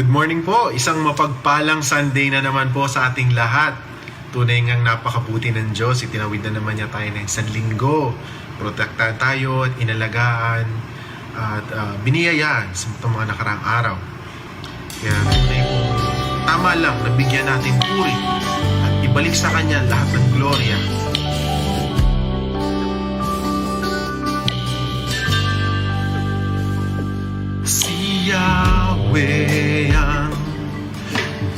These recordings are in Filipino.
Good morning po. Isang mapagpalang Sunday na naman po sa ating lahat. Tunay ngang napakabuti ng Diyos. Itinawid na naman niya tayo ng isang linggo. Protektahan tayo at inalagaan at biniyayaan sa itong mga nakaraang araw. Kaya tunay po, tama lang na bigyan natin puri at ibalik sa Kanya lahat ng gloria. Si Yahweh ang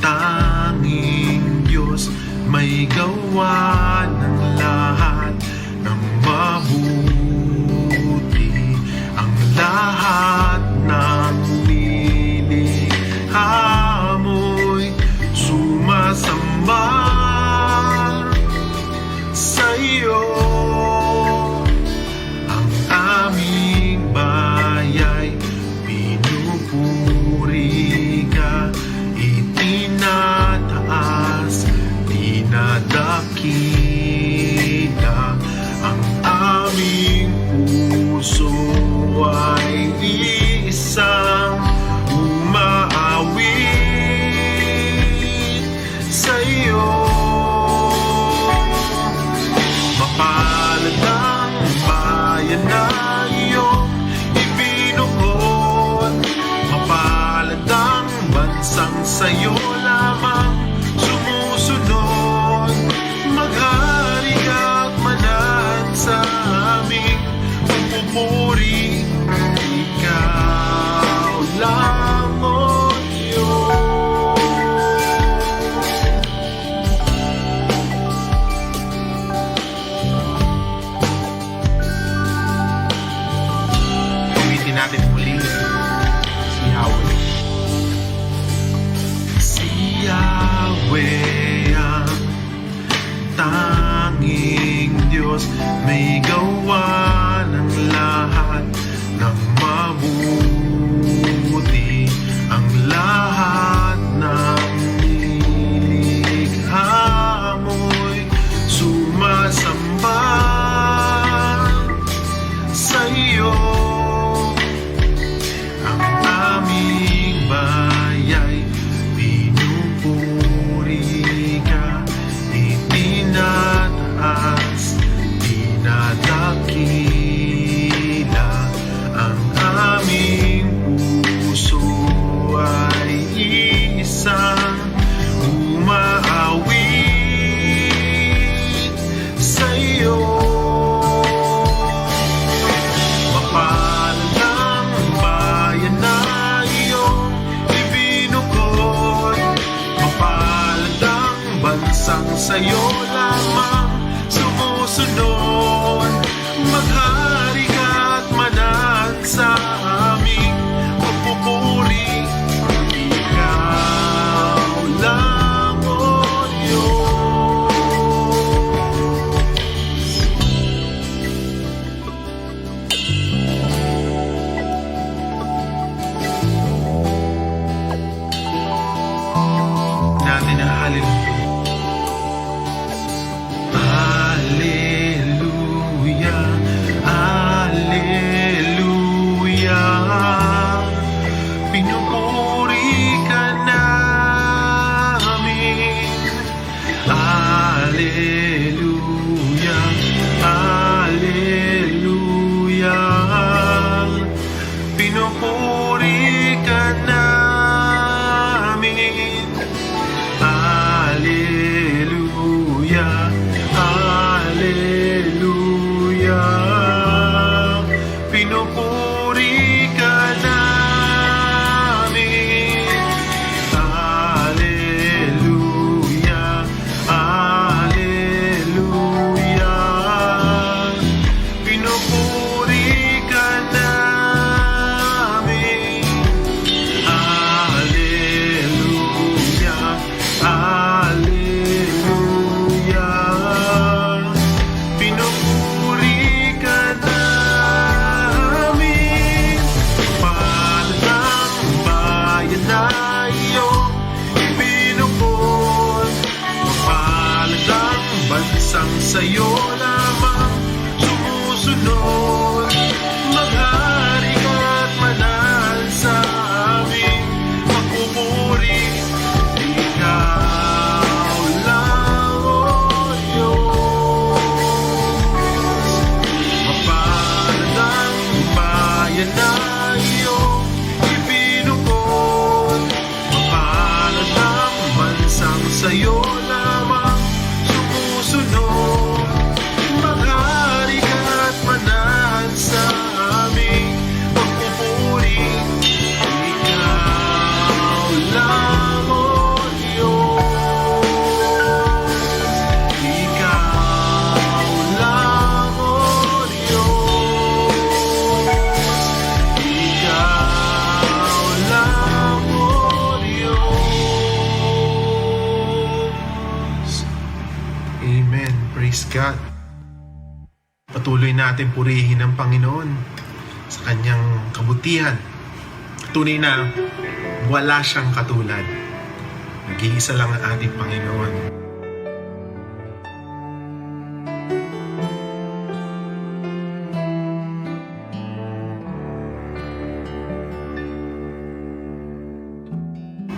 tanging Diyos, may gawa ng lahat ng mabuti. Ang lahat ng nilikha mo'y sumasamba sa iyo. Ang aming bayay pinupuri ka, itinataas, dinadakila. Ang aming puso ay isang umaawit sa iyo. Mapalad ang bayan na iyong ibinuhod, mapalad ang bansang sa'yo lamang sumusunod. Maghari at manan sa aming pagpupuri, ikaw lang, O Diyos. Gamitin natin muli si Yahweh. Si Yahweh ang tanging Diyos, may gawa ng lahat ng mabuti. Ang lahat ng nilikha mo'y sumasamba sa iyo. Ang aming bayay pinupuri ka, itinataas, dinadakila. Ang aming puso ay isang umaawit sa iyo. Mapalad ang bayan na iyong ibinukod, mapalad ang bansang sa'yo lamang sumusunod. Maghari ka at manan sa aming pagpupuri, ikaw lang, O Diyos. Natin ang hallelujah. Hallelujah, hallelujah. Pinupuri ka namin. Hallelujah, hallelujah. Pinupuri ka namin. Hallelujah, hallelujah. Pinupuri ka namin. Hallelujah, hallelujah. Pinupuri ka namin. Hallelujah, hallelujah. Pinupuri ka namin. Mapalad ang bayan na iyong ibinukod, mapalad ang bansang sa'yo lamang sumusunod. Maghari ka at manan sa aming pagpupuri, sa'yo lamang sumusunod. Maghari ka at manahan sa aming pagpupuri. Ikaw lang, O Diyos. Ikaw lang, O Diyos. Ikaw lang, O Diyos. Amen. Praise God. Patuloy natin purihin ang Panginoon sa kanyang kabutihan. Tunay na wala siyang katulad. Nag-iisa lang ang ating Panginoon.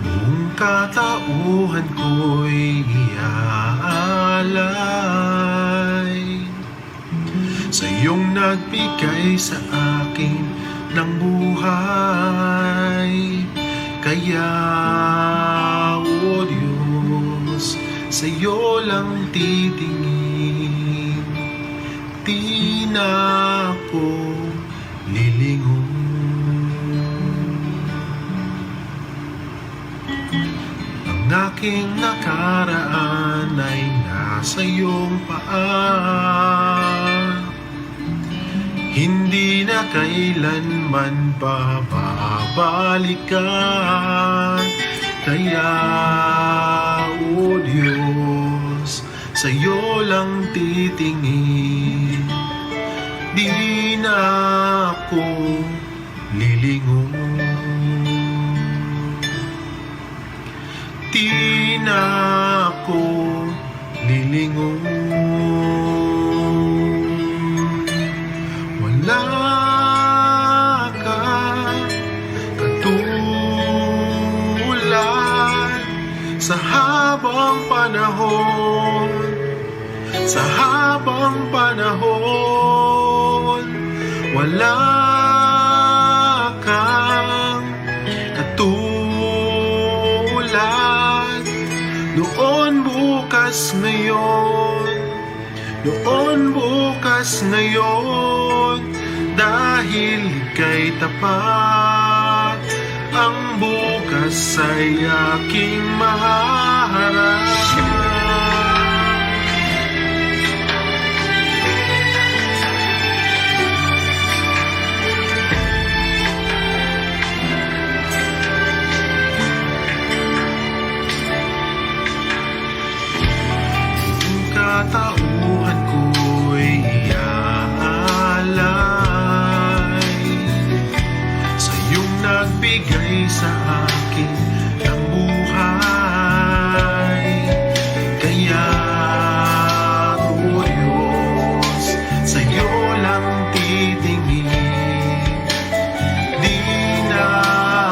Buong katauhan ko'y iaalay sa iyong nagbigay sa akin ng buhay. Kaya, O Diyos, sa iyo lang titingin, di na ako lilingon. Ang aking nakaraan ay nasa iyong paa, hindi na kailanman babalikan. Kaya, O Diyos, sa iyo lang titingin, di na ako lilingon. Di na ako lilingon. Wala ka katulad sa habang panahon, sa habang panahon. Wala kang katulad. Noon, bukas, ngayon. Noon, bukas, ngayon. Dahil ika'y tapat, ang bukas ay aking mahaharap. Ang katauhan ko'y iaalay sa iyong nagbigay sa akin ng buhay. Kaya, O Diyos, sa iyo lang titingin, di na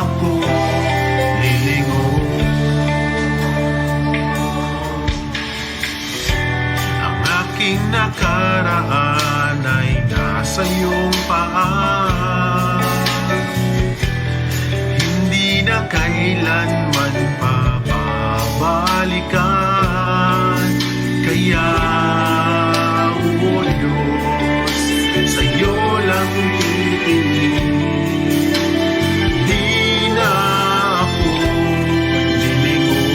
ako lilingon. Ang aking nakaraan ay nasa iyong paa, hindi na kailanman babalikan. Kaya, O Diyos, sa iyo lang titingin, di na ako lilingon.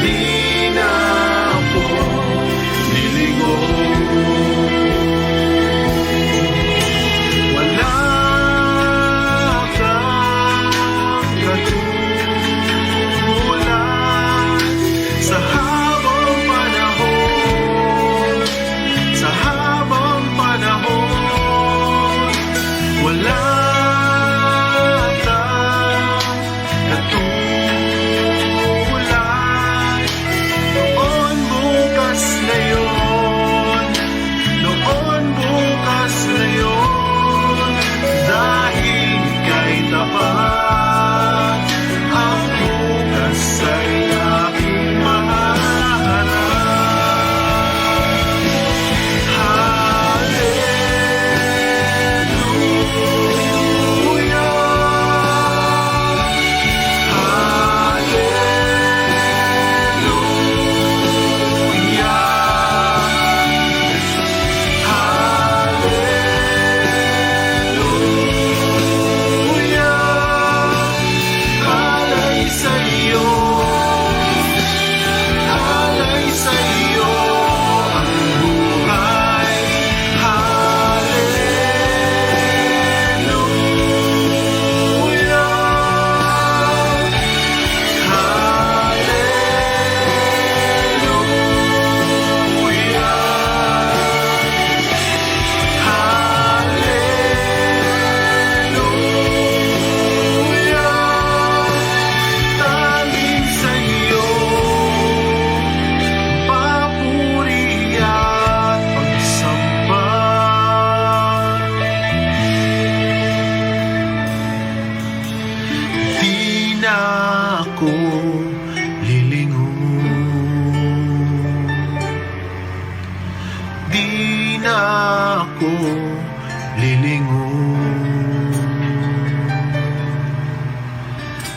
Di na ako lilingon. Wala kang katulad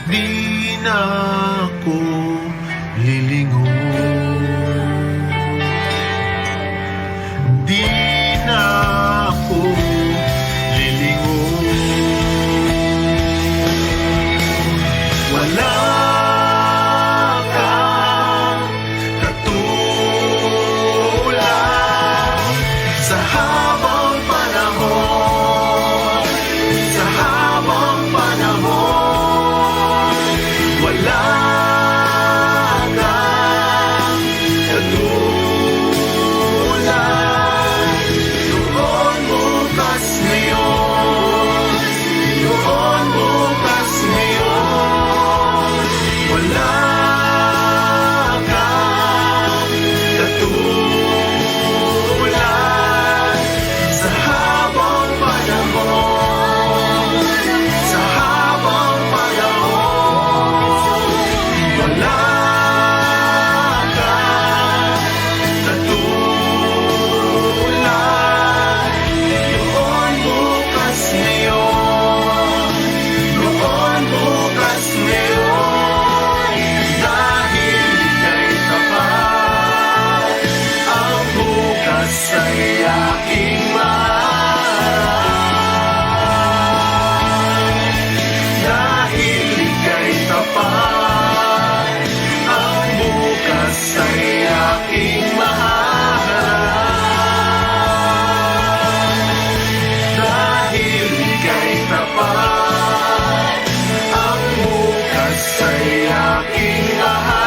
di na ako lilingon. Di na ako lilingon. Wala kang katulad sa habang panahon, sa habang panahon. Wala kang katulad. Noon, bukas, ngayon. Noon, bukas, ngayon. Wala kang katulad sa habang panahon, sa habang panahon. Wala kang katulad. Noon, bukas, ngayon. Noon, bukas, ngayon. Dahil ika'y tapat, ang bukas ay aking mahal. Dahil ika'y tapat, ang bukas ay aking mahal. Dahil ika'y tapat, ang bukas ay aking mahal.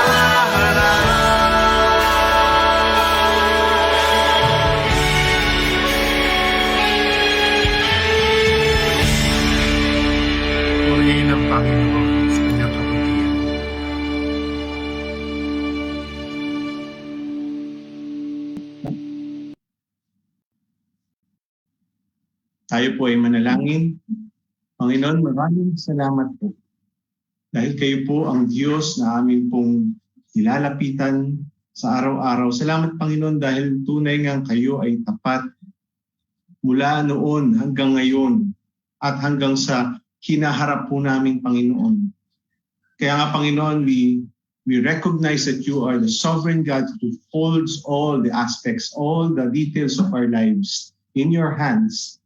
Purihin ang Panginoon sa kanyang kabutihan. Tayo po ay manalangin. Panginoon, maraming salamat po. Dahil kayo po ang Diyos na amin pong nilalapitan sa araw-araw. Salamat, Panginoon, dahil tunay nga kayo ay tapat mula noon hanggang ngayon at hanggang sa hinaharap po namin, Panginoon. Kaya nga, Panginoon, we recognize that you are the sovereign God who holds all the aspects, all the details of our lives in your hands.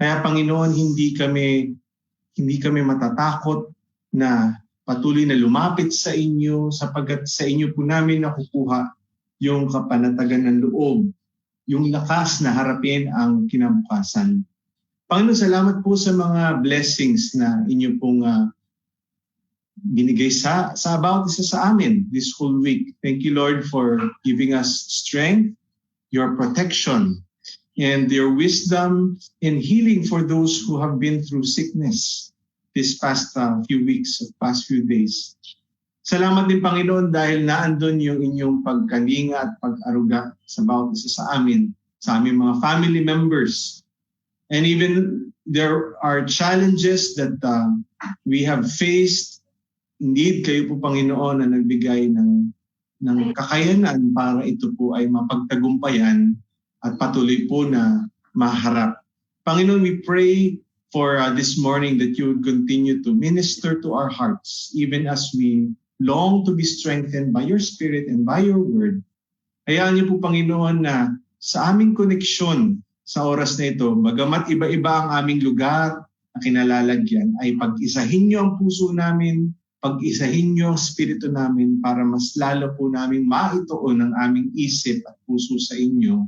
Kaya, Panginoon, hindi kami matatakot na patuloy na lumapit sa inyo sapagkat sa inyo po namin nakukuha yung kapanatagan ng loob, yung lakas na harapin ang kinabukasan. Panginoon, salamat po sa mga blessings na inyo pong binigay sa bawat isa sa amin this whole week. Thank you, Lord, for giving us strength, your protection, and your wisdom and healing for those who have been through sickness this past few weeks, past few days. Salamat din, Panginoon, dahil naandun yung inyong pagkalinga at pag-aruga sa bawat isa sa aming mga family members. And even there are challenges that we have faced. Indeed, kayo po, Panginoon, na nagbigay ng kakayanan para ito po ay mapagtagumpayan at patuloy po na maharap. Panginoon, we pray for this morning that you would continue to minister to our hearts, even as we long to be strengthened by your Spirit and by your word. Hayaan niyo po, Panginoon, na sa aming koneksyon sa oras na ito, bagamat iba-iba ang aming lugar na kinalalagyan, ay pag-isahin niyo ang puso namin, pag-isahin niyo ang spirito namin para mas lalo po namin maituon ang aming isip at puso sa inyo.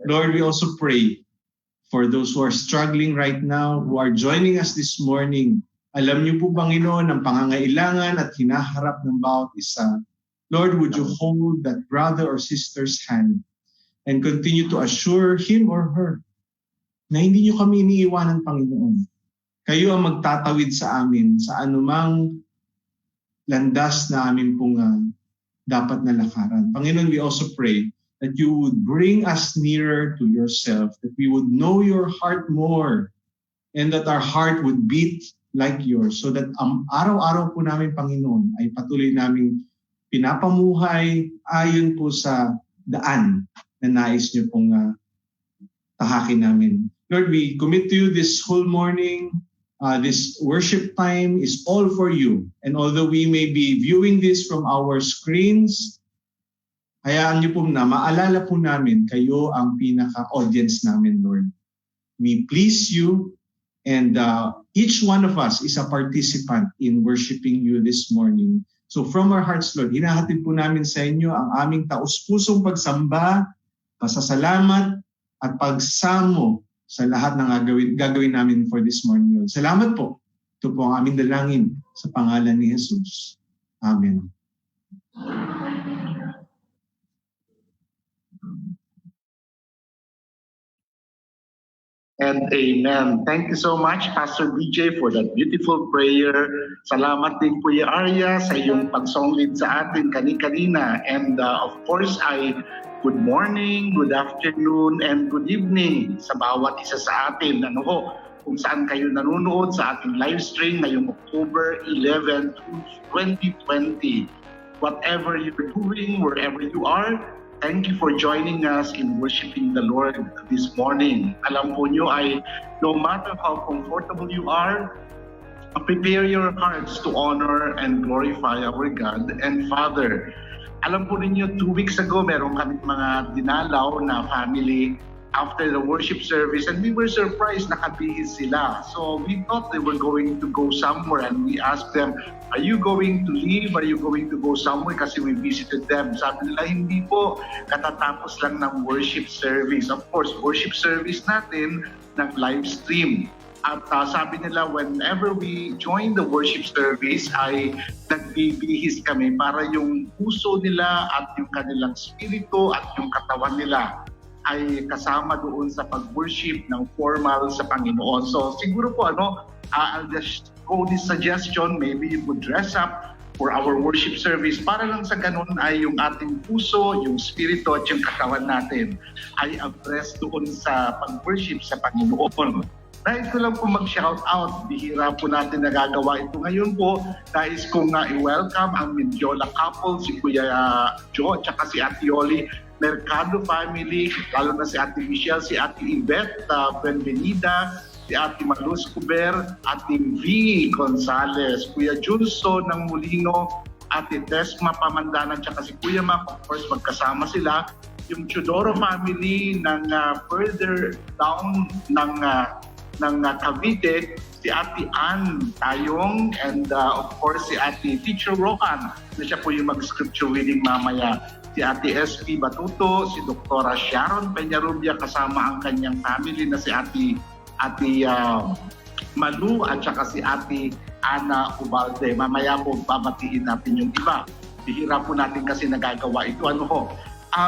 Lord, we also pray for those who are struggling right now, who are joining us this morning. Alam niyo po, Panginoon, ang pangangailangan at hinaharap ng bawat isa. Lord, would you hold that brother or sister's hand and continue to assure him or her na hindi niyo kami iniiwanan, Panginoon. Kayo ang magtatawid sa amin sa anumang landas na amin pong dapat na lakaran. Panginoon, we also pray that you would bring us nearer to yourself, that we would know your heart more, and that our heart would beat like yours, so that araw-araw po namin, Panginoon, ay patuloy namin pinapamuhay ayon po sa daan na nais niyo pong tahakin namin. Lord, we commit to you this whole morning, This worship time is all for you. And although we may be viewing this from our screens, hayaan niyo po na maalala po namin kayo ang pinaka-audience namin, Lord. We please you, and each one of us is a participant in worshiping you this morning. So from our hearts, Lord, hinahatid po namin sa inyo ang aming taus-pusong pagsamba, pasasalamat, at pagsamo sa lahat ng gagawin namin for this morning, Lord. Salamat po. Ito po ang aming dalangin sa pangalan ni Jesus. Amen. And amen. Thank you so much, Pastor BJ, for that beautiful prayer. Salamat din, Kuya Arya, sa iyong pagsonglit sa atin kanina. And of course, good morning, good afternoon, and good evening sa bawat isa sa atin. Kung saan kayo nanonood sa ating live stream ngayong October 11, 2020. Whatever you're doing, wherever you are, thank you for joining us in worshiping the Lord this morning. Alam po nyo no matter how comfortable you are, prepare your hearts to honor and glorify our God and Father. Alam po ninyo, 2 weeks ago, meron kami mga dinalaw na family after the worship service, and we were surprised nakabihis sila. So we thought they were going to go somewhere, and we asked them, are you going to leave? Are you going to go somewhere? Kasi we visited them. Sabi nila, hindi po. Katatapos lang ng worship service. Of course, worship service natin ng live stream. At sabi nila, whenever we join the worship service, ay nagbibihis kami para yung puso nila at yung kanilang spirito at yung katawan nila ay kasama doon sa pag-worship ng formal sa Panginoon. So siguro po I'll just go this suggestion, maybe you could dress up for our worship service para lang sa ganun ay yung ating puso, yung spirito at yung katawan natin ay abreast doon sa pag-worship sa Panginoon. Nais ko lang po mag-shout out, bihira po natin nagagawa ito ngayon po. Nais kong i-welcome ang Mendiola couple, si Kuya Joe at saka si Ate Yoli Mercado family, lalo na si Ate Michelle, si Ate Yvette Benvenida, si Ate Maluz Cuber, Ate V. Gonzales, Kuya Junso ng Molino, Ate Desma Pamandanan, at si Kuya Mac, of course, magkasama sila. Yung Chudoro family ng further down ng Cavite, si Ate Ann Tayong, and of course si Ate Teacher Rohan, na siya po yung mag-scripture reading mamaya. Si Ate SP Batuto, si Dr. Sharon Peñarubia kasama ang kanyang family na si Ate Malu at saka si Ate Ana Ubalde. Mamaya po babatiin natin yung iba. Bihira po natin kasi nagagawa ito.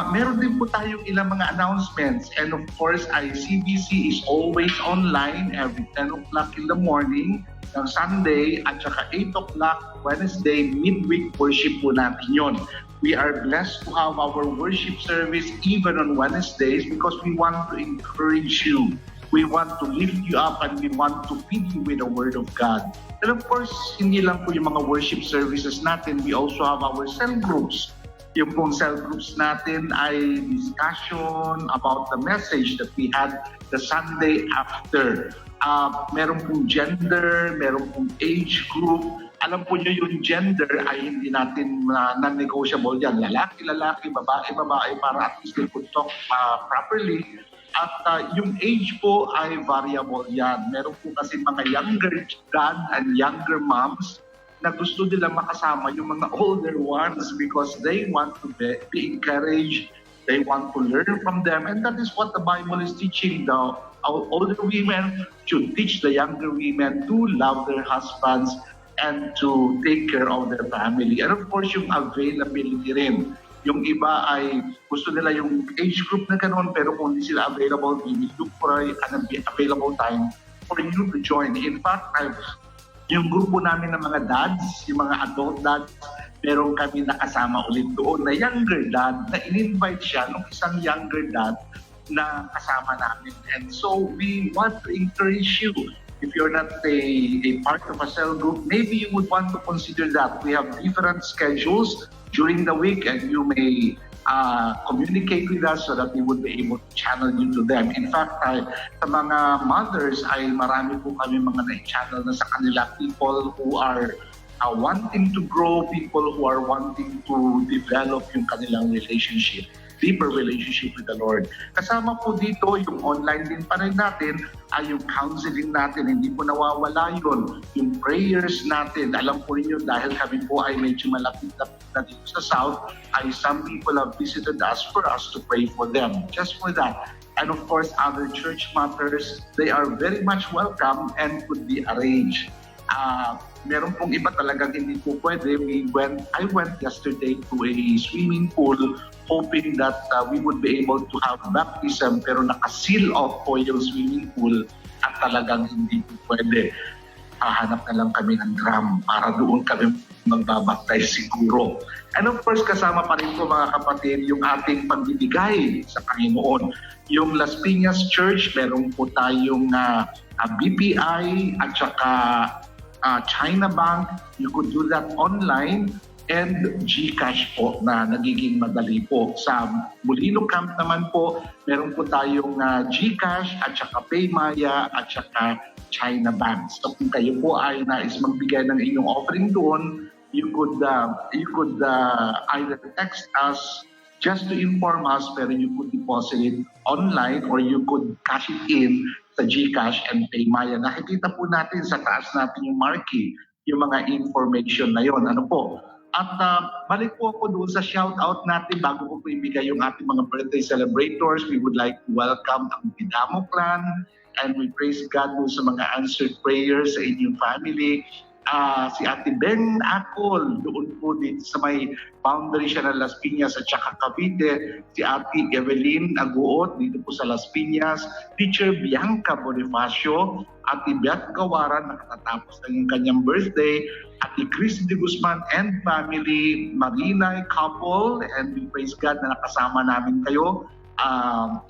Meron din po tayong ilang mga announcements, and of course ICBC is always online every 10 o'clock in the morning ng Sunday at saka 8 o'clock Wednesday midweek worship po natin yon. We are blessed to have our worship service even on Wednesdays because we want to encourage you. We want to lift you up and we want to feed you with the Word of God. And of course, hindi lang po yung mga worship services natin, we also have our cell groups. Yung pong cell groups natin ay discussion about the message that we had the Sunday after. Meron pong gender, meron pong age group. Alam po nyo yung gender ay hindi natin non-negotiable yan. Lalaki, babae, para at least they could talk properly. At yung age po ay variable yan. Meron po kasi mga younger dad and younger moms na gusto nila makasama yung mga older ones because they want to be encouraged, they want to learn from them, and that is what the Bible is teaching. Our older women should teach the younger women to love their husbands and to take care of their family. And of course, yung availability rin. Yung iba ay gusto nila yung age group na gano'n, pero kung hindi sila available, we will look for an available time for you to join. In fact, yung grupo namin ng mga dads, yung mga adult dads, meron kami nakasama ulit doon na younger dad, na in-invite siya ng isang younger dad na kasama namin. And so we want to encourage you. If you're not a part of a cell group, maybe you would want to consider that. We have different schedules during the week and you may communicate with us so that we would be able to channel you to them. In fact, sa mga mothers ay marami po kami mga na-channel na sa kanila, people who are wanting to grow, people who are wanting to develop yung kanilang relationship, deeper relationship with the Lord. Kasama po dito yung online din pa rin natin ay yung counseling natin, hindi po nawawala yun. Yung prayers natin, alam po niyo dahil kami po ay medyo malapit na dito sa South, ay some people have visited us for us to pray for them. Just for that. And of course, other church matters, they are very much welcome and could be arranged. Meron pong iba talagang hindi po pwede. I went yesterday to a swimming pool hoping that we would be able to have baptism pero naka-seal off po yung swimming pool at talagang hindi po pwede. Hahanap na lang kami ng drum para doon kami magbabaptize siguro. And of course, kasama pa rin po mga kapatid yung ating pagbibigay sa Panginoon. Yung Las Piñas Church, meron po tayong BPI at saka China Bank. You could do that online, and GCash po na nagiging madali po. Sa Molino Camp naman po, meron po tayong GCash at saka Paymaya at saka China Bank. So kung kayo po ay nais magbigay ng inyong offering doon, you could either text us just to inform us, pero you could deposit it online or you could cash it in sa GCash and Paymaya. Nakikita po natin sa taas natin yung marquee, yung mga information na yon. Ano po? At balik po ako doon sa shout-out natin bago ko po ibigay yung ating mga birthday celebrators. We would like to welcome ang Bidamo Clan and we praise God doon sa mga answered prayers sa inyong family. Si Ate Ben Acol, doon po dito sa may boundary siya ng Las Piñas at saka Cavite. Si Ate Evelyn Aguot, dito po sa Las Piñas. Teacher Bianca Bonifacio, Ate Beth Gawaran, nakatatapos na yung kanyang birthday. Ate Chris de Guzman and family, Marina couple, and we praise God na nakasama namin kayo.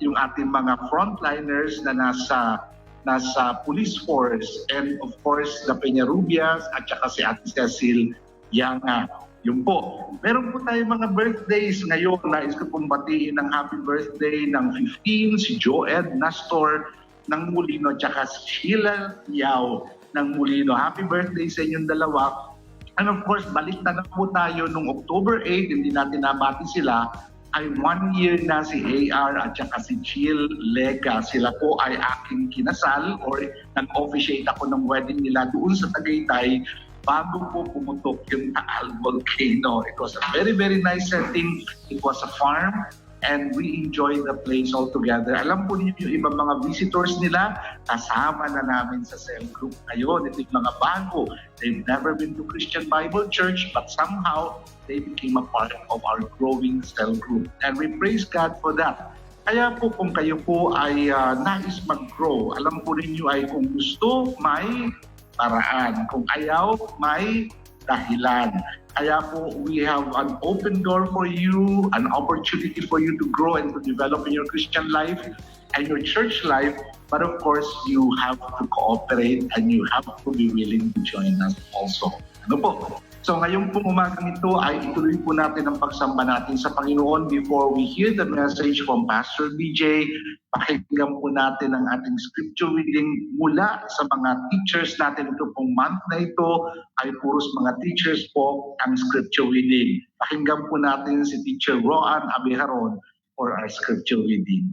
Yung ating mga frontliners na nasa police force, and of course the Peñarubias at saka si Ate Cecil Yanga. Yun po. Meron po tayo mga birthdays ngayon. Nais ko pong batiin ng happy birthday ng 15, si Joed Nastor ng Molino at saka si Sheila Yao ng Molino. Happy birthday sa inyong dalawa. And of course, balik na po tayo nung October 8, hindi natin nabati sila, ay 1 year na si AR at saka si Jill Lega. Sila po ay aking kinasal or nag-officiate ako ng wedding nila doon sa Tagaytay bago po pumutok yung Taal Volcano. It was a very, very nice setting. It was a farm and we enjoyed the place all together. Alam po niyo yung ibang mga visitors nila, kasama na namin sa cell group ngayon. Ito yung mga bago. They've never been to Christian Bible Church but somehow they became a part of our growing cell group. And we praise God for that. Kaya po kung kayo po ay nais mag-grow, alam po ninyo ay kung gusto, may paraan. Kung ayaw, may dahilan. Kaya po, we have an open door for you, an opportunity for you to grow and to develop in your Christian life and your church life. But of course, you have to cooperate and you have to be willing to join us also. Ano po? So ngayon po umagang ito ay ituloy po natin ang pagsamba natin sa Panginoon. Before we hear the message from Pastor BJ, pakinggan po natin ang ating scripture reading mula sa mga teachers natin. Ito pong month na ito ay puros mga teachers po ang scripture reading. Pakinggan po natin si Teacher Roan Abiharon for our scripture reading.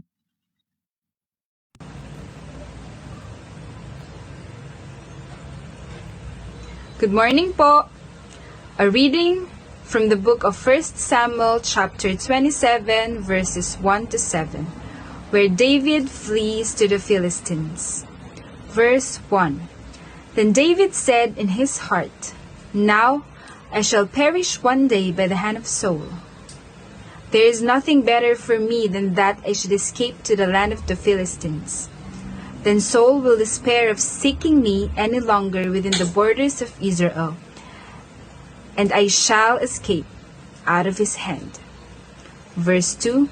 Good morning po. A reading from the book of 1 Samuel chapter 27 verses 1 to 7, where David flees to the Philistines. Verse 1. Then David said in his heart, "Now I shall perish one day by the hand of Saul. There is nothing better for me than that I should escape to the land of the Philistines. Then Saul will despair of seeking me any longer within the borders of Israel, and I shall escape out of his hand." Verse 2.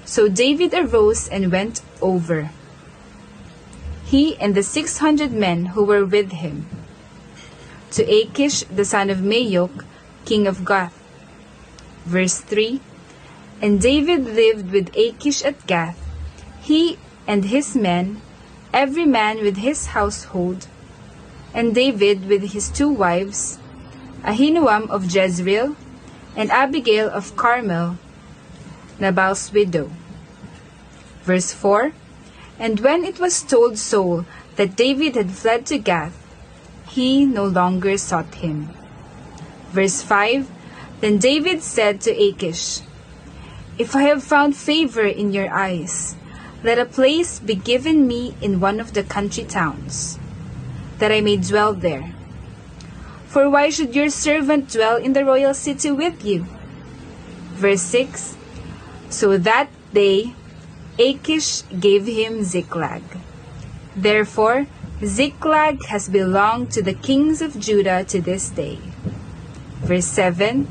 So David arose and went over, he and the 600 men who were with him, to Achish the son of Maok, king of Gath. Verse 3. And David lived with Achish at Gath, he and his men, every man with his household, and David with his 2 wives, Ahinoam of Jezreel, and Abigail of Carmel, Nabal's widow. Verse 4, And when it was told Saul that David had fled to Gath, he no longer sought him. Verse 5, Then David said to Achish, If I have found favor in your eyes, let a place be given me in one of the country towns, that I may dwell there. For why should your servant dwell in the royal city with you? Verse 6, So that day Achish gave him Ziklag. Therefore Ziklag has belonged to the kings of Judah to this day. Verse 7,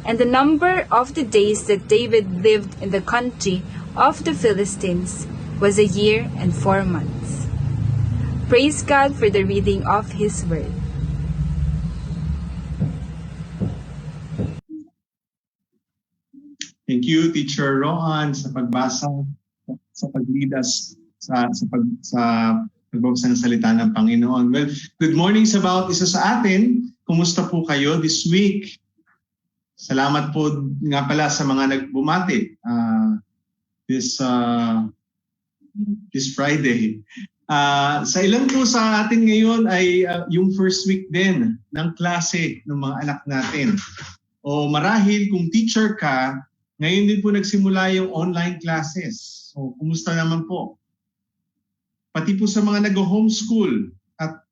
And the number of the days that David lived in the country of the Philistines was 1 year and 4 months. Praise God for the reading of His Word. Thank you, Teacher Rohan, sa pagbasa, sa pag-lead us sa pagbabasa ng salita ng Panginoon. Well, good morning sa bawat isa sa atin. Kumusta po kayo this week? Salamat po nga pala sa mga nagbumati this Friday. Sa ilan po sa atin ngayon ay yung first week din ng klase ng mga anak natin. O marahil kung teacher ka, ngayon din po nagsimula yung online classes. So, kumusta naman po? Pati po sa mga nag-homeschool at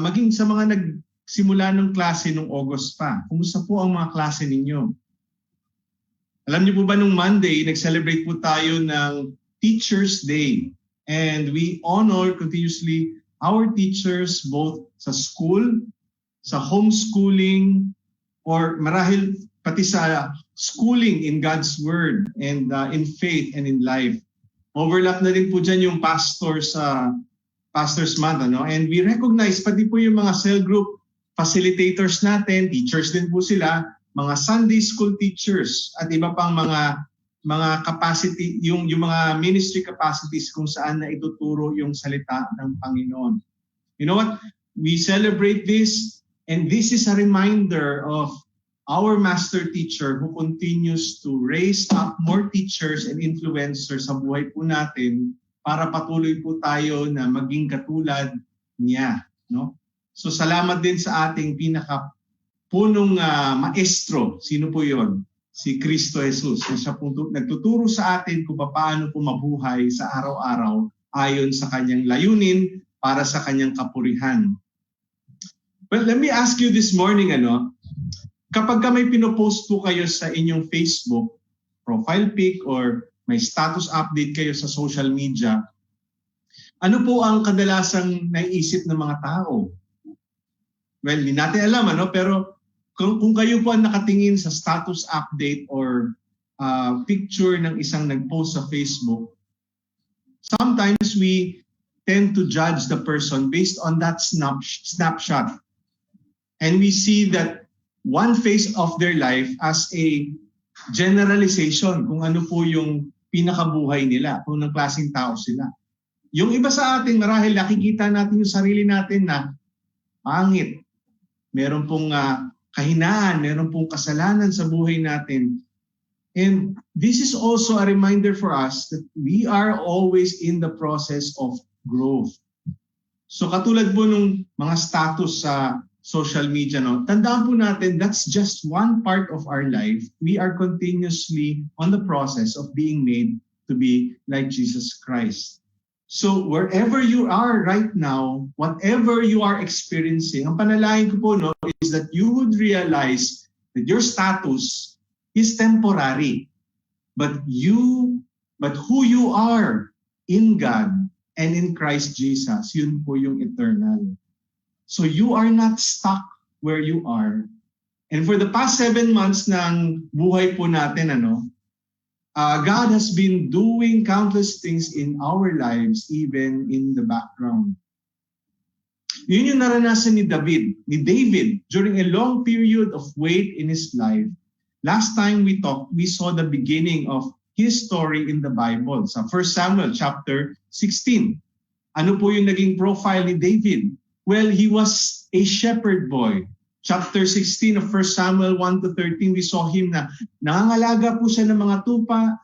maging sa mga nagsimula ng klase nung August pa. Kumusta po ang mga klase ninyo? Alam niyo po ba nung Monday, nag-celebrate po tayo ng Teacher's Day. And we honor continuously our teachers both sa school, sa homeschooling, or marahil pati sa schooling in God's Word and in faith and in life. Overlap na rin po dyan yung Pastor's Month. Ano? And we recognize pati po yung mga cell group facilitators natin, teachers din po sila, mga Sunday school teachers at iba pang mga capacity, yung mga ministry capacities kung saan na ituturo yung salita ng Panginoon. You know what? We celebrate this, and this is a reminder of our master teacher who continues to raise up more teachers and influencers sa buhay po natin para patuloy po tayo na maging katulad niya. No? So salamat din sa ating pinakapunong maestro. Sino po yon? Si Kristo Jesus. So, siya po nagtuturo sa atin kung paano po mabuhay sa araw-araw ayon sa kanyang layunin para sa kanyang kapurihan. Well, let me ask you this morning, kapag may pinopost po kayo sa inyong Facebook profile pic or may status update kayo sa social media, ano po ang kadalasang naiisip ng mga tao? Well, hindi natin alam, pero kung kayo po ang nakatingin sa status update or picture ng isang nag-post sa Facebook, sometimes we tend to judge the person based on that snapshot. And we see that one phase of their life as a generalization kung ano po yung pinakabuhay nila, kung anong klaseng tao sila. Yung iba sa atin, marahil nakikita natin yung sarili natin na pangit. Meron pong kahinaan, meron pong kasalanan sa buhay natin. And this is also a reminder for us that we are always in the process of growth. So katulad po nung mga status sa social media, tandaan po natin that's just one part of our life. We are continuously on the process of being made to be like Jesus Christ. So wherever you are right now, whatever you are experiencing, ang panalangin ko po is that you would realize that your status is temporary. But who you are in God and in Christ Jesus, yun po yung eternal. So you are not stuck where you are. And for the past 7 months ng buhay po natin, God has been doing countless things in our lives, even in the background. Yun yung naranasan ni David, during a long period of wait in his life. last time we talked, we saw the beginning of his story in the Bible. Sa 1 Samuel chapter 16. Ano po yung naging profile ni David? Well, he was a shepherd boy. Chapter 16 of 1 Samuel 1-13, we saw him na nangangalaga po siya ng mga tupa,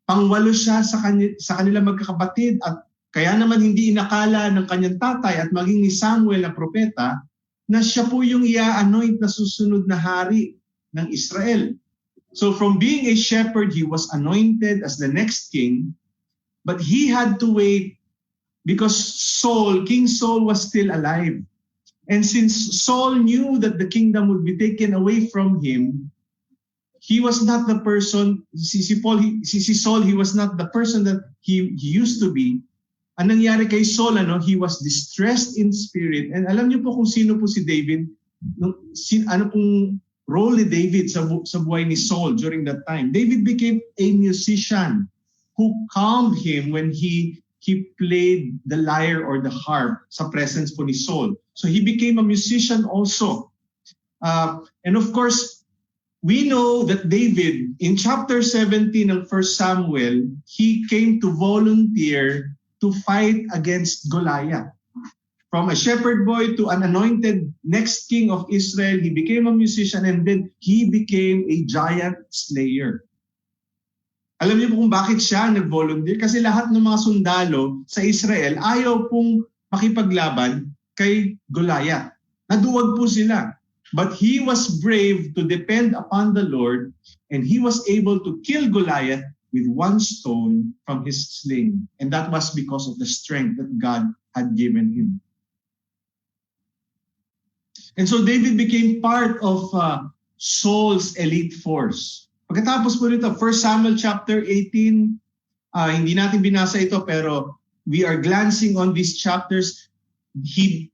pangwalo siya sa kanila magkakapatid, at kaya naman hindi inakala ng kanyang tatay at maging ni Samuel na propeta na siya po yung i-anoint na susunod na hari ng Israel. So from being a shepherd, he was anointed as the next king, but he had to wait because King Saul was still alive. And since Saul knew that the kingdom would be taken away from him, he was not the person, si Saul, he was not the person that he used to be. Ang nangyari kay Saul, he was distressed in spirit. And alam niyo po kung sino po si David, ano pong role ni David sa buhay ni Saul during that time. David became a musician who calmed him when he played the lyre or the harp sa presence po ni Saul. So he became a musician also. And of course, we know that David, in chapter 17 of 1 Samuel, he came to volunteer to fight against Goliath. From a shepherd boy to an anointed next king of Israel, he became a musician and then he became a giant slayer. Alam niyo po kung bakit siya nag-volunteer? Kasi lahat ng mga sundalo sa Israel ayaw pong makipaglaban kay Goliath. Naduwag po sila. But he was brave to depend upon the Lord, and he was able to kill Goliath with one stone from his sling. And that was because of the strength that God had given him. And so David became part of Saul's elite force. Pagkatapos po nito, 1 Samuel chapter 18, hindi natin binasa ito pero we are glancing on these chapters.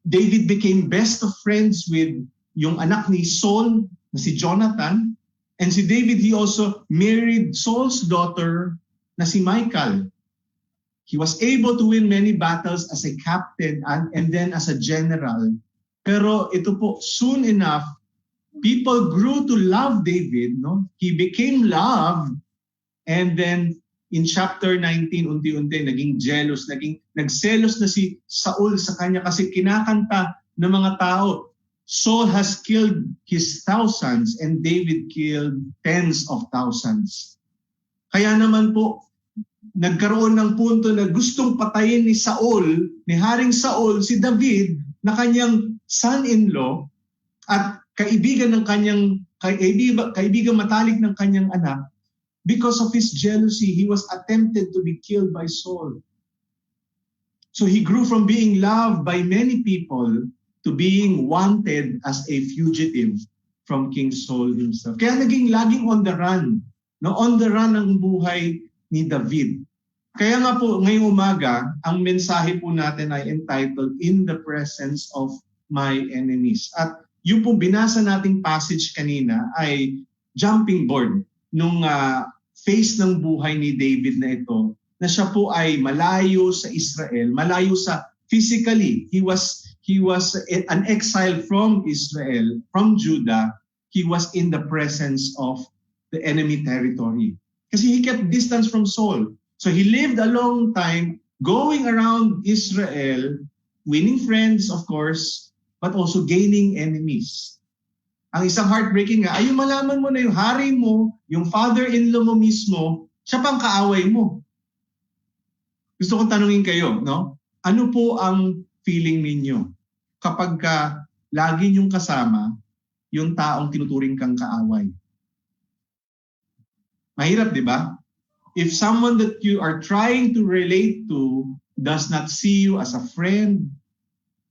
David became best of friends with yung anak ni Saul na si Jonathan. And si David, he also married Saul's daughter na si Michal. He was able to win many battles as a captain and then as a general. Pero ito po, soon enough, people grew to love David. No? He became loved. And then in chapter 19, unti-unti, naging jealous, nagselos na si Saul sa kanya kasi kinakanta ng mga tao, Saul has killed his thousands and David killed tens of thousands. Kaya naman po, nagkaroon ng punto na gustong patayin ni Saul, ni Haring Saul, si David na kanyang son-in-law at kaibigan matalik ng kanyang anak. Because of his jealousy, he was attempted to be killed by Saul. So he grew from being loved by many people to being wanted as a fugitive from King Saul himself. Kaya naging laging on the run. No? On the run ang buhay ni David. Kaya nga po, ngayong umaga, ang mensahe po natin ay entitled, In the Presence of My Enemies. At yung po binasa nating passage kanina ay jumping board nung phase ng buhay ni David na ito, na siya po ay malayo sa Israel, malayo sa physically. He was an exile from Israel, from Judah. He was in the presence of the enemy territory. Kasi he kept distance from Saul. So he lived a long time going around Israel, winning friends, of course, but also gaining enemies. Ang isang heartbreaking nga, ay yung malaman mo na yung hari mo, yung father-in-law mo mismo, siya pang kaaway mo. Gusto kong tanungin kayo, no? Ano po ang feeling ninyo kapag lagi niyong kasama yung taong tinuturing kang kaaway? Mahirap, di ba? If someone that you are trying to relate to does not see you as a friend,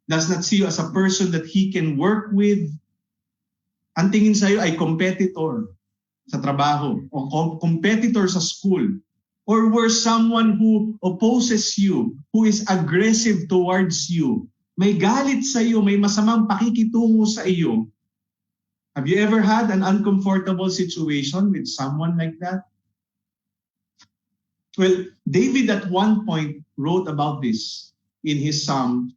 does not see you as a person that he can work with, ang tingin sa'yo ay competitor sa trabaho o competitor sa school, or were someone who opposes you, who is aggressive towards you, may galit sa iyo, may masamang pakikitungo sa iyo. Have you ever had an uncomfortable situation with someone like that? Well, David at one point wrote about this in his psalm.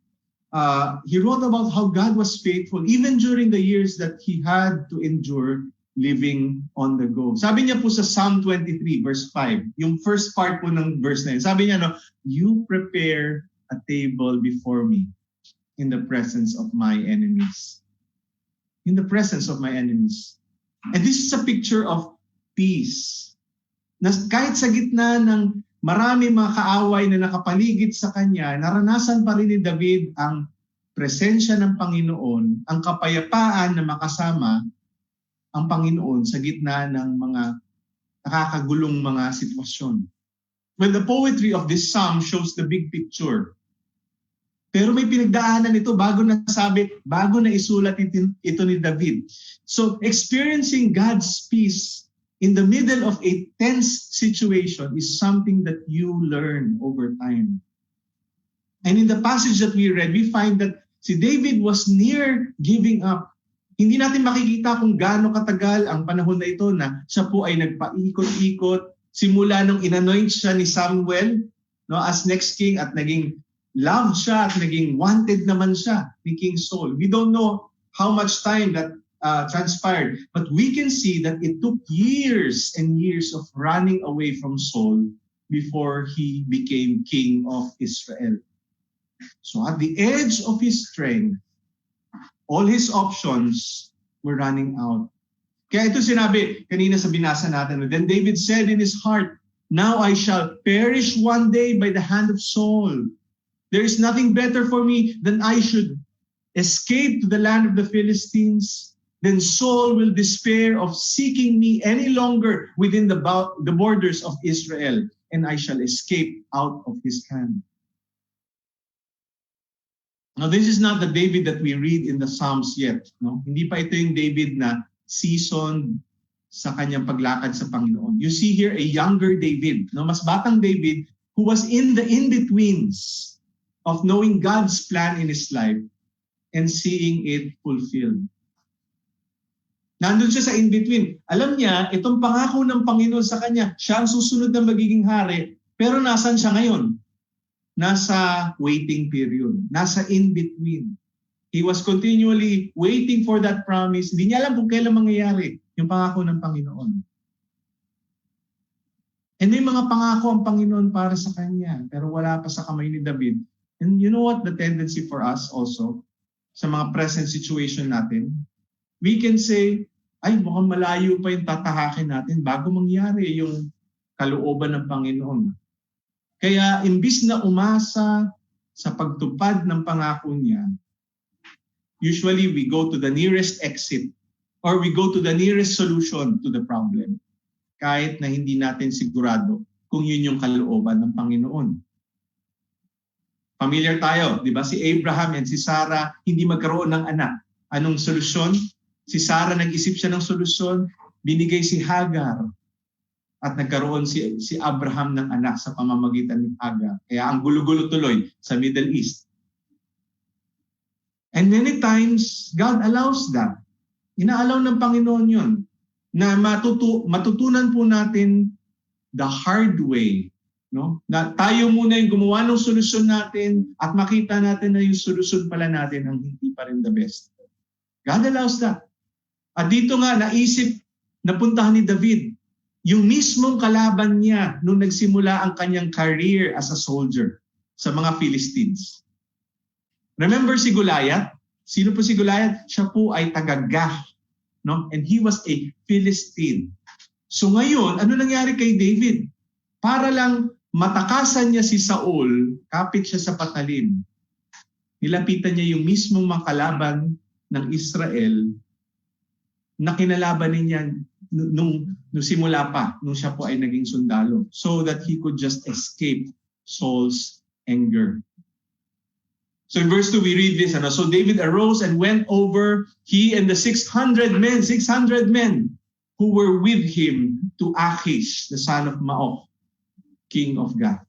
He wrote about how God was faithful even during the years that he had to endure living on the go. Sabi niya po sa Psalm 23 verse 5, yung first part po ng verse na yun, sabi niya, no, you prepare a table before me in the presence of my enemies. In the presence of my enemies. And this is a picture of peace. Na kahit sa gitna ng marami mga kaaway na nakapaligid sa kanya, naranasan pa rin ni David ang presensya ng Panginoon, ang kapayapaan na makasama ang Panginoon sa gitna ng mga nakakagulong mga sitwasyon. Well, the poetry of this psalm shows the big picture. Pero may pinagdaanan ito bago na isulat ito ni David. So, experiencing God's peace in the middle of a tense situation is something that you learn over time. And in the passage that we read, we find that si David was near giving up. Hindi natin makikita kung gaano katagal ang panahon na ito na siya po ay nagpaikot-ikot simula nung inanoint siya ni Samuel, no, as next king at naging loved siya at naging wanted naman siya ni King Saul. We don't know how much time that transpired, but we can see that it took years and years of running away from Saul before he became king of Israel. So at the edge of his strength, all his options were running out. Kaya ito sinabi kanina sa binasa natin. Then David said in his heart, now I shall perish one day by the hand of Saul. There is nothing better for me than I should escape to the land of the Philistines. Then Saul will despair of seeking me any longer within the borders of Israel, and I shall escape out of his hand. Now, this is not the David that we read in the Psalms yet. No? Hindi pa ito yung David na seasoned sa kanyang paglakad sa Panginoon. You see here a younger David, no? Mas batang David who was in the in-betweens of knowing God's plan in his life and seeing it fulfilled. Nandun siya sa in-between. Alam niya, itong pangako ng Panginoon sa kanya, siya ang susunod na magiging hari, pero nasan siya ngayon? Nasa waiting period, nasa in-between. He was continually waiting for that promise. Hindi niya alam kung kailan mangyayari yung pangako ng Panginoon. And may mga pangako ang Panginoon para sa kanya, pero wala pa sa kamay ni David. And you know what the tendency for us also, sa mga present situation natin? We can say, ay mukhang malayo pa yung tatahakin natin bago mangyari yung kalooban ng Panginoon. Kaya imbis na umasa sa pagtupad ng pangako niya, usually we go to the nearest exit or we go to the nearest solution to the problem. Kahit na hindi natin sigurado kung yun yung kalooban ng Panginoon. Familiar tayo, di ba? Si Abraham and si Sarah hindi magkaroon ng anak. Anong solusyon? Si Sarah nag-isip siya ng solusyon, binigay si Hagar. At nagkaroon si Abraham ng anak sa pamamagitan ni Hagar. Kaya ang gulo-gulo tuloy sa Middle East. And many times, God allows that. Inaalaw ng Panginoon yun. Na matutunan po natin the hard way. No? Na tayo muna yung gumawa ng solusyon natin at makita natin na yung solusyon pala natin ang hindi pa rin the best. God allows that. At dito nga, naisip, napuntahan ni David, yung mismong kalaban niya nung nagsimula ang kanyang career as a soldier sa mga Philistines. Remember si Goliath? Sino po si Goliath? Siya po ay taga-Gath. No? And he was a Philistine. So ngayon, ano nangyari kay David? Para lang matakasan niya si Saul, kapit siya sa patalim. Nilapitan niya yung mismong mga kalaban ng Israel na kinalaban niya nung simula pa, nung siya po ay naging sundalo, so that he could just escape Saul's anger. So in verse 2, we read this, so David arose and went over, he and the 600 men who were with him to Achish, the son of Maoch, king of Gath.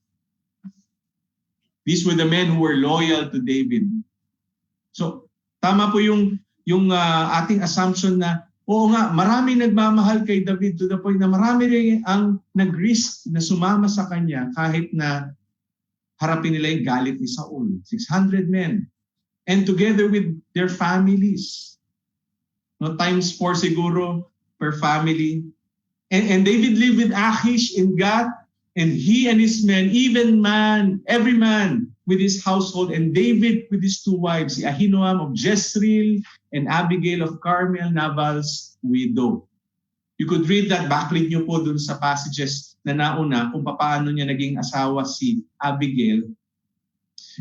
These were the men who were loyal to David. So tama po yung ating assumption na oo nga, marami nagmamahal kay David to the point na marami rin ang nag-risk na sumama sa kanya kahit na harapin nila yung galit ni Saul. 600 men. And together with their families. No, times 4 siguro per family. And David lived with Achish in Gath, and he and his men, every man with his household, and David with his 2 wives, si Ahinoam of Jezreel and Abigail of Carmel, Nabal's widow. You could read that, backread nyo po dun sa passages na nauna kung paano niya naging asawa si Abigail.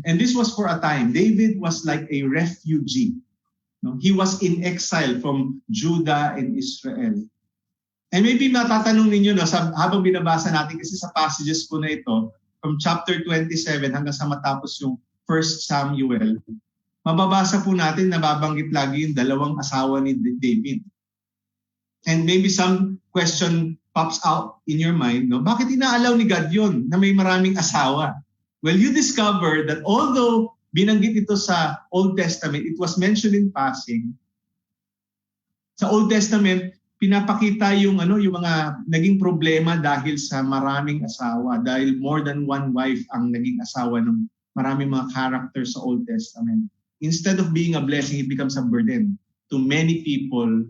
And this was for a time. David was like a refugee. No? He was in exile from Judah and Israel. And maybe matatanong ninyo, habang binabasa natin, kasi sa passages po na ito, from chapter 27 hanggang sa matapos yung 1 Samuel, mababasa po natin, nababanggit lagi yung 2 asawa ni David. And maybe some question pops out in your mind, no? Bakit inaalaw ni God yun na may maraming asawa? Well, you discover that although binanggit ito sa Old Testament, it was mentioned in passing. Sa Old Testament, pinapakita yung mga naging problema dahil sa maraming asawa, dahil more than one wife ang naging asawa ng maraming mga characters sa Old Testament. Instead of being a blessing, it becomes a burden to many people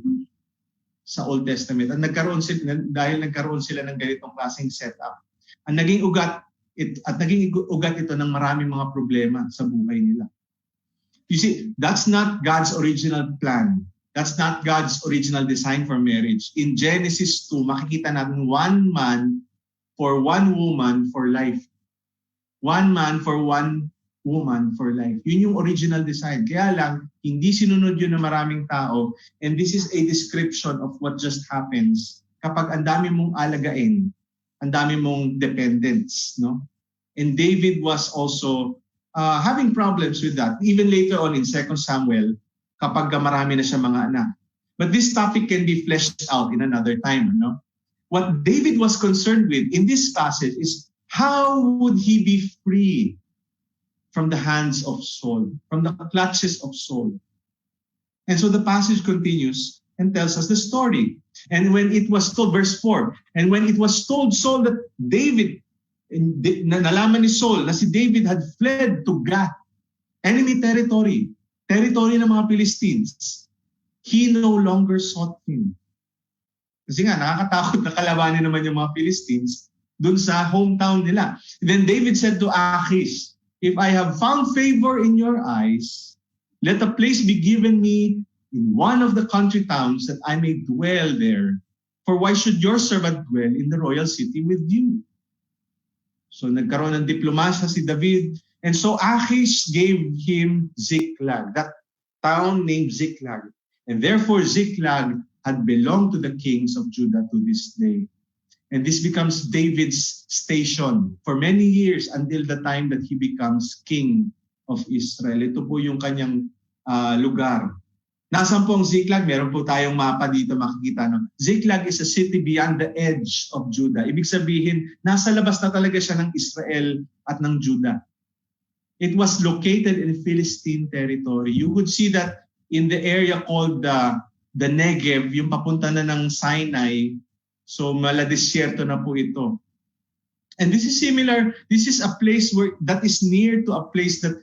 sa Old Testament. At dahil nagkaroon sila ng ganitong klaseng setup, ang naging ugat ito ng maraming mga problema sa buhay nila. You see, that's not God's original plan. That's not God's original design for marriage. In Genesis 2, makikita natin 1 man for 1 woman for life. 1 man for 1 woman for life. Yun yung original design. Kaya lang, hindi sinunod yun ng maraming tao. And this is a description of what just happens kapag ang dami mong alagain, ang dami mong dependents. No? And David was also having problems with that. Even later on in 2 Samuel, kapag marami na siya mga anak. But this topic can be fleshed out in another time. No? What David was concerned with in this passage is how would he be free from the hands of Saul, from the clutches of Saul. And so the passage continues and tells us the story. And when it was told, verse 4, and when it was told Saul that David, nalaman ni Saul na si David had fled to Gath, enemy territory ng mga Philistines, he no longer sought him. Kasi nga, nakakatakot na kalabanin naman yung mga Philistines dun sa hometown nila. Then David said to Achish, if I have found favor in your eyes, let a place be given me in one of the country towns that I may dwell there. For why should your servant dwell in the royal city with you? So nagkaroon ng diplomasya si David. And so Achish gave him Ziklag, that town named Ziklag. And therefore Ziklag had belonged to the kings of Judah to this day. And this becomes David's station for many years until the time that he becomes king of Israel. Ito po yung kanyang lugar. Nasaan po ang Ziklag? Meron po tayong mapa dito makikita. No? Ziklag is a city beyond the edge of Judah. Ibig sabihin, nasa labas na talaga siya ng Israel at ng Judah. It was located in Philistine territory. You would see that in the area called the Negev, yung papunta na ng Sinai. So maladesyerto na po ito. And this is similar. This is a place that is near to a place that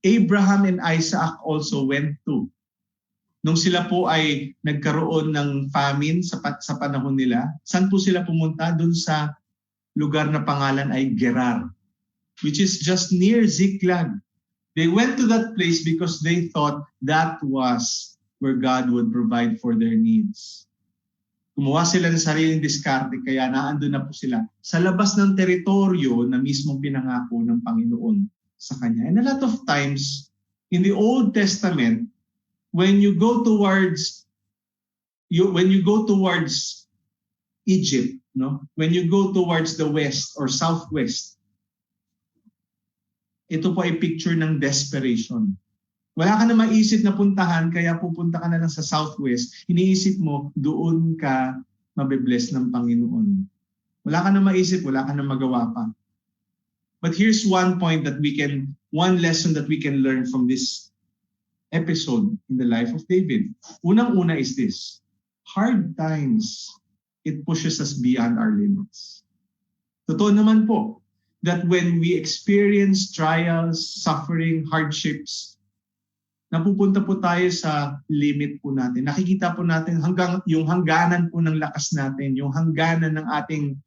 Abraham and Isaac also went to. Nung sila po ay nagkaroon ng famine sa panahon nila, saan po sila pumunta? Doon sa lugar na pangalan ay Gerar, which is just near Ziklag. They went to that place because they thought that was where God would provide for their needs. Kumuha sila ng sariling diskarte, kaya naandun na po sila sa labas ng teritoryo na mismong pinangako ng Panginoon sa kanya. And a lot of times, in the Old Testament, when you go towards Egypt, no? When you go towards the west or southwest, ito po ay picture ng desperation. Wala ka na maisip na puntahan, kaya pupunta ka na lang sa southwest. Iniisip mo, doon ka mabibless ng Panginoon. Wala ka na maisip, wala ka na magawa pa. But here's one lesson that we can learn from this episode in the life of David. Unang-una is this: hard times, it pushes us beyond our limits. Totoo naman po that when we experience trials, suffering, hardships, napupunta po tayo sa limit po natin. Nakikita po natin yung hangganan po ng lakas natin, yung hangganan ng ating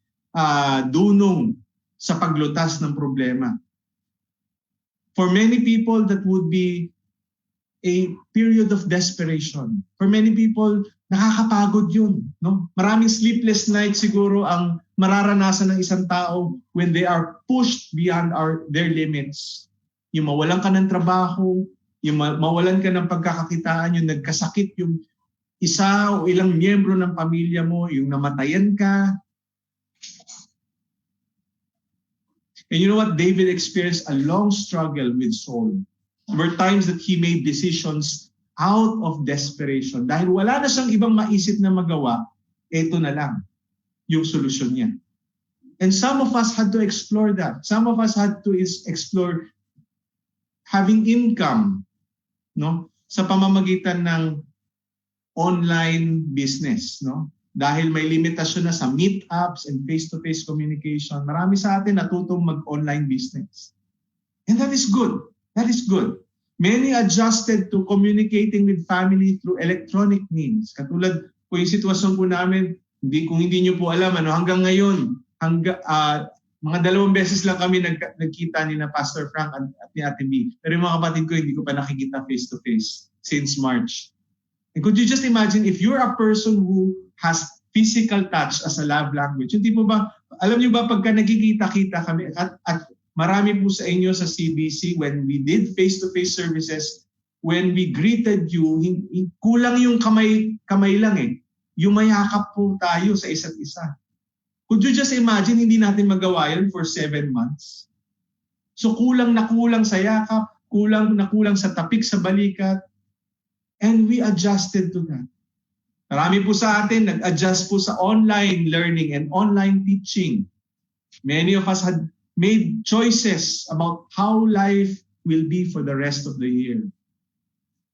dunong sa paglutas ng problema. For many people, that would be a period of desperation. For many people, nakakapagod yun. No? Maraming sleepless nights siguro ang mararanasan ng isang tao when they are pushed beyond their limits. Yung mawalan ka ng trabaho, yung mawalan ka ng pagkakakitaan, yung nagkasakit yung isa o ilang miyembro ng pamilya mo, yung namatayan ka. And you know what? David experienced a long struggle with Saul. There were times that he made decisions out of desperation. Dahil wala na siyang ibang maisip na magawa, ito na lang yung solusyon niya. And some of us had to explore that. Some of us had to explore having income, no, sa pamamagitan ng online business, no? Dahil may limitasyon na sa meetups and face-to-face communication, marami sa atin natutong mag-online business. And that is good. That is good. Many adjusted to communicating with family through electronic means. Katulad po yung sitwasyon po namin, kung hindi nyo po alam, hanggang ngayon, mga 2 beses lang kami nagkita ni na Pastor Frank at ni Ate B. Pero yung mga kapatid ko, hindi ko pa nakikita face-to-face since March. And could you just imagine if you're a person who has physical touch as a love language? Hindi po ba, alam niyo ba pagka nagkikita-kita kami at marami po sa inyo sa CBC when we did face-to-face services, when we greeted you, kulang yung kamay lang eh. Yumayakap po tayo sa isa't isa. Could you just imagine hindi natin magawa yun for 7 months? So kulang na kulang sa yakap, kulang na kulang sa tapik sa balikat, and we adjusted to that. Marami po sa atin nag-adjust po sa online learning and online teaching. Many of us had made choices about how life will be for the rest of the year.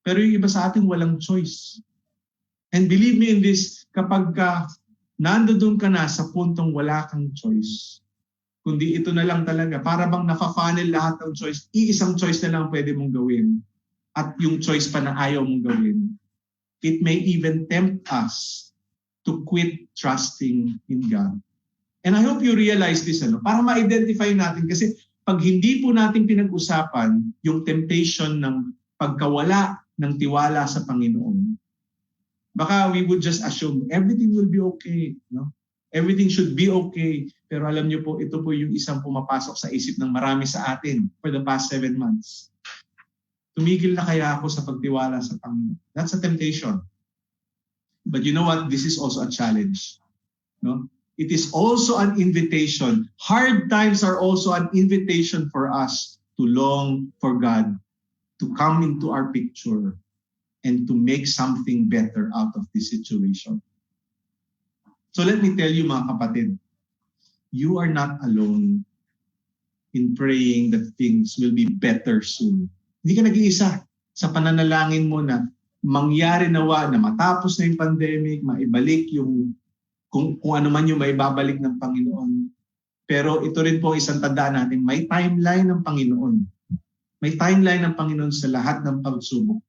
Pero yung iba sa atin walang choice. And believe me in this, kapag nandoon ka na sa puntong wala kang choice, kundi ito na lang talaga, para bang nafa-funnel lahat ng choice, iisang choice na lang pwede mong gawin. At yung choice pa na ayaw mong gawin. It may even tempt us to quit trusting in God. And I hope you realize this, para ma-identify natin. Kasi pag hindi po natin pinag-usapan yung temptation ng pagkawala ng tiwala sa Panginoon, baka we would just assume everything will be okay. No? Everything should be okay. Pero alam niyo po, ito po yung isang pumapasok sa isip ng marami sa atin for the past 7 months. Tumigil na kaya ako sa pagtiwala sa Panginoon? That's a temptation. But you know what? This is also a challenge. No? It is also an invitation. Hard times are also an invitation for us to long for God to come into our picture and to make something better out of this situation. So let me tell you mga kapatid, you are not alone in praying that things will be better soon. Hindi ka nag-iisa sa pananalangin mo na mangyari nawa na matapos na yung pandemic, maibalik yung kung ano man yung maibabalik ng Panginoon. Pero ito rin po isang tandaan natin, may timeline ng Panginoon. May timeline ng Panginoon sa lahat ng pagsubok.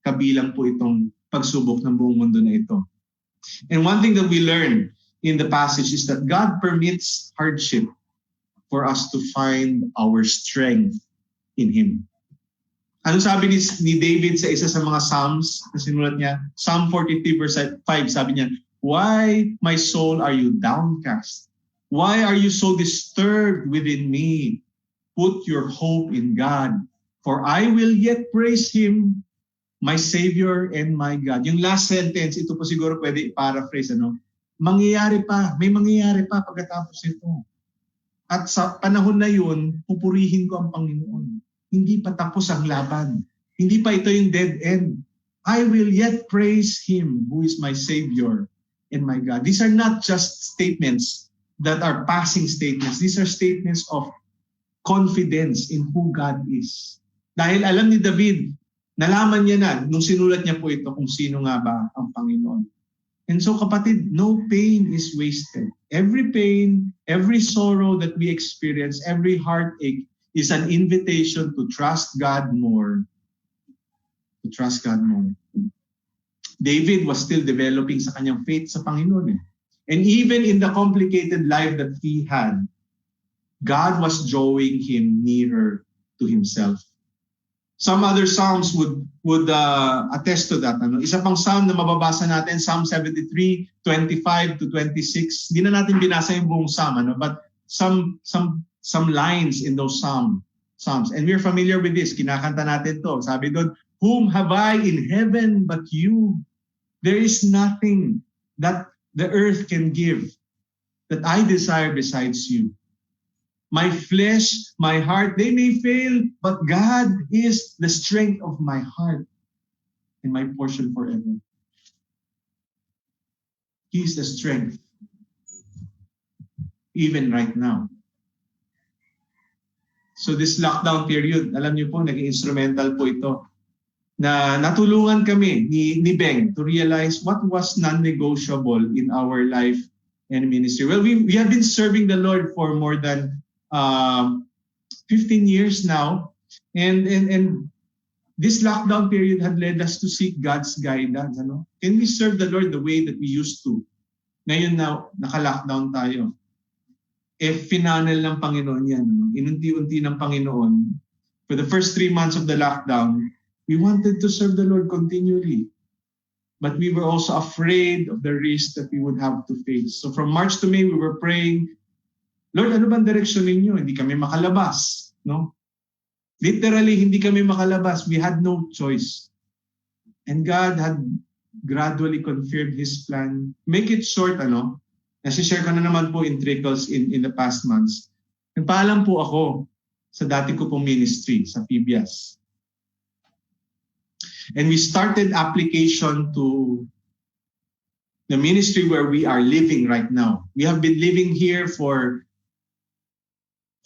Kabilang po itong pagsubok ng buong mundo na ito. And one thing that we learn in the passage is that God permits hardship for us to find our strength in Him. Ano sabi ni David sa isa sa mga Psalms na sinulat niya? Psalm 43 verse 5, sabi niya, "Why, my soul, are you downcast? Why are you so disturbed within me? Put your hope in God, for I will yet praise Him, my Savior and my God." Yung last sentence, ito po siguro pwede i-paraphrase, mangyayari pa, may mangyayari pa pagkatapos ito. At sa panahon na yun, pupurihin ko ang Panginoon. Hindi pa tapos ang laban. Hindi pa ito yung dead end. I will yet praise Him who is my Savior and my God. These are not just statements that are passing statements. These are statements of confidence in who God is. Dahil alam ni David, nalaman niya na nung sinulat niya po ito kung sino nga ba ang Panginoon. And so kapatid, no pain is wasted. Every pain, every sorrow that we experience, every heartache is an invitation to trust God more, to trust God more. David was still developing sa kanyang faith sa Panginoon. And even in the complicated life that he had, God was drawing him nearer to himself. Some other Psalms would attest to that. Isa pang Psalm na mababasa natin, Psalm 73, 25 to 26. Hindi na natin binasa yung buong Psalm, but some lines in those Psalms. And we're familiar with this. Kinakanta natin to. Sabi doon, whom have I in heaven but you? There is nothing that the earth can give that I desire besides you. My flesh, my heart, they may fail, but God is the strength of my heart and my portion forever. He is the strength, even right now. So this lockdown period, alam niyo po, naging instrumental po ito na natulungan kami ni Beng to realize what was non-negotiable in our life and ministry. Well, we have been serving the Lord for more than 15 years now, and this lockdown period had led us to seek God's guidance. Can we serve the Lord the way that we used to? Ngayon na naka-lockdown tayo. Finanel ng Panginoon yan. Inunti-unti ng Panginoon. For the first 3 months of the lockdown, we wanted to serve the Lord continually. But we were also afraid of the risk that we would have to face. So from March to May, we were praying, Lord, ano bang direksyon ninyo? Hindi kami makalabas. No? Literally, hindi kami makalabas. We had no choice. And God had gradually confirmed His plan. Make it short, Nasi-share ko na naman po in trickles in the past months. Nagpaalam po ako sa dati ko pong ministry, sa PBS. And we started application to the ministry where we are living right now. We have been living here for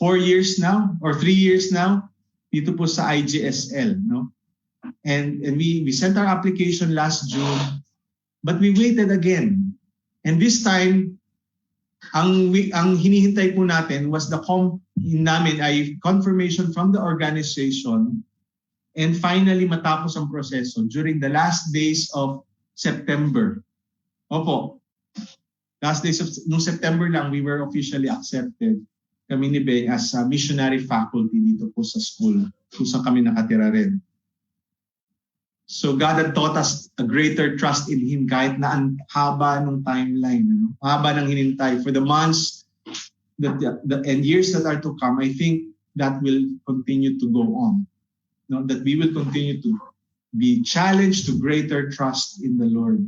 4 years now or 3 years now dito po sa IGSL, no? And we sent our application last June, but we waited again. And this time, ang hinihintay po natin was confirmation from the organization, and finally matapos ang proseso during the last days of September. Opo, last days of nung September lang we were officially accepted. Kami ni Beng as missionary faculty dito po sa school kung saan kami nakatira rin. So God had taught us a greater trust in Him kahit na ang haba ng timeline. Haba ng hinintay. For the months and years that are to come, I think that will continue to go on. That we will continue to be challenged to greater trust in the Lord.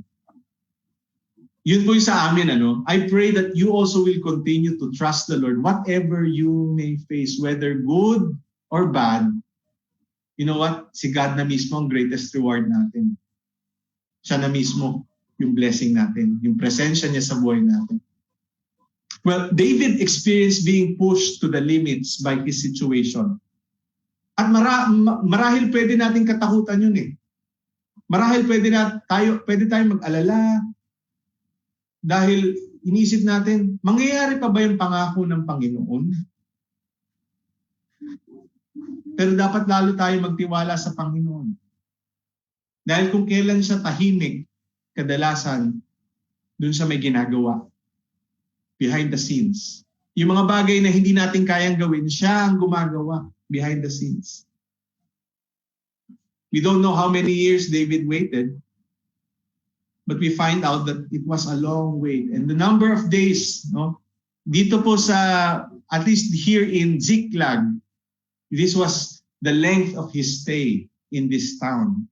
Yun po yung sa amin, I pray that you also will continue to trust the Lord whatever you may face, whether good or bad. You know what? Si God na mismo ang greatest reward natin. Siya na mismo yung blessing natin, yung presensya niya sa buhay natin. Well, David experienced being pushed to the limits by his situation. At marahil pwede nating katakutan yun eh. Marahil pwede tayong mag-alala dahil iniisip natin, mangyayari pa ba yung pangako ng Panginoon? Pero dapat lalo tayo magtiwala sa Panginoon. Dahil kung kailan siya tahimik, kadalasan, dun siya may ginagawa. Behind the scenes. Yung mga bagay na hindi natin kayang gawin, siya ang gumagawa behind the scenes. We don't know how many years David waited, but we find out that it was a long wait. And the number of days, dito po sa, at least here in Ziklag, this was the length of his stay in this town.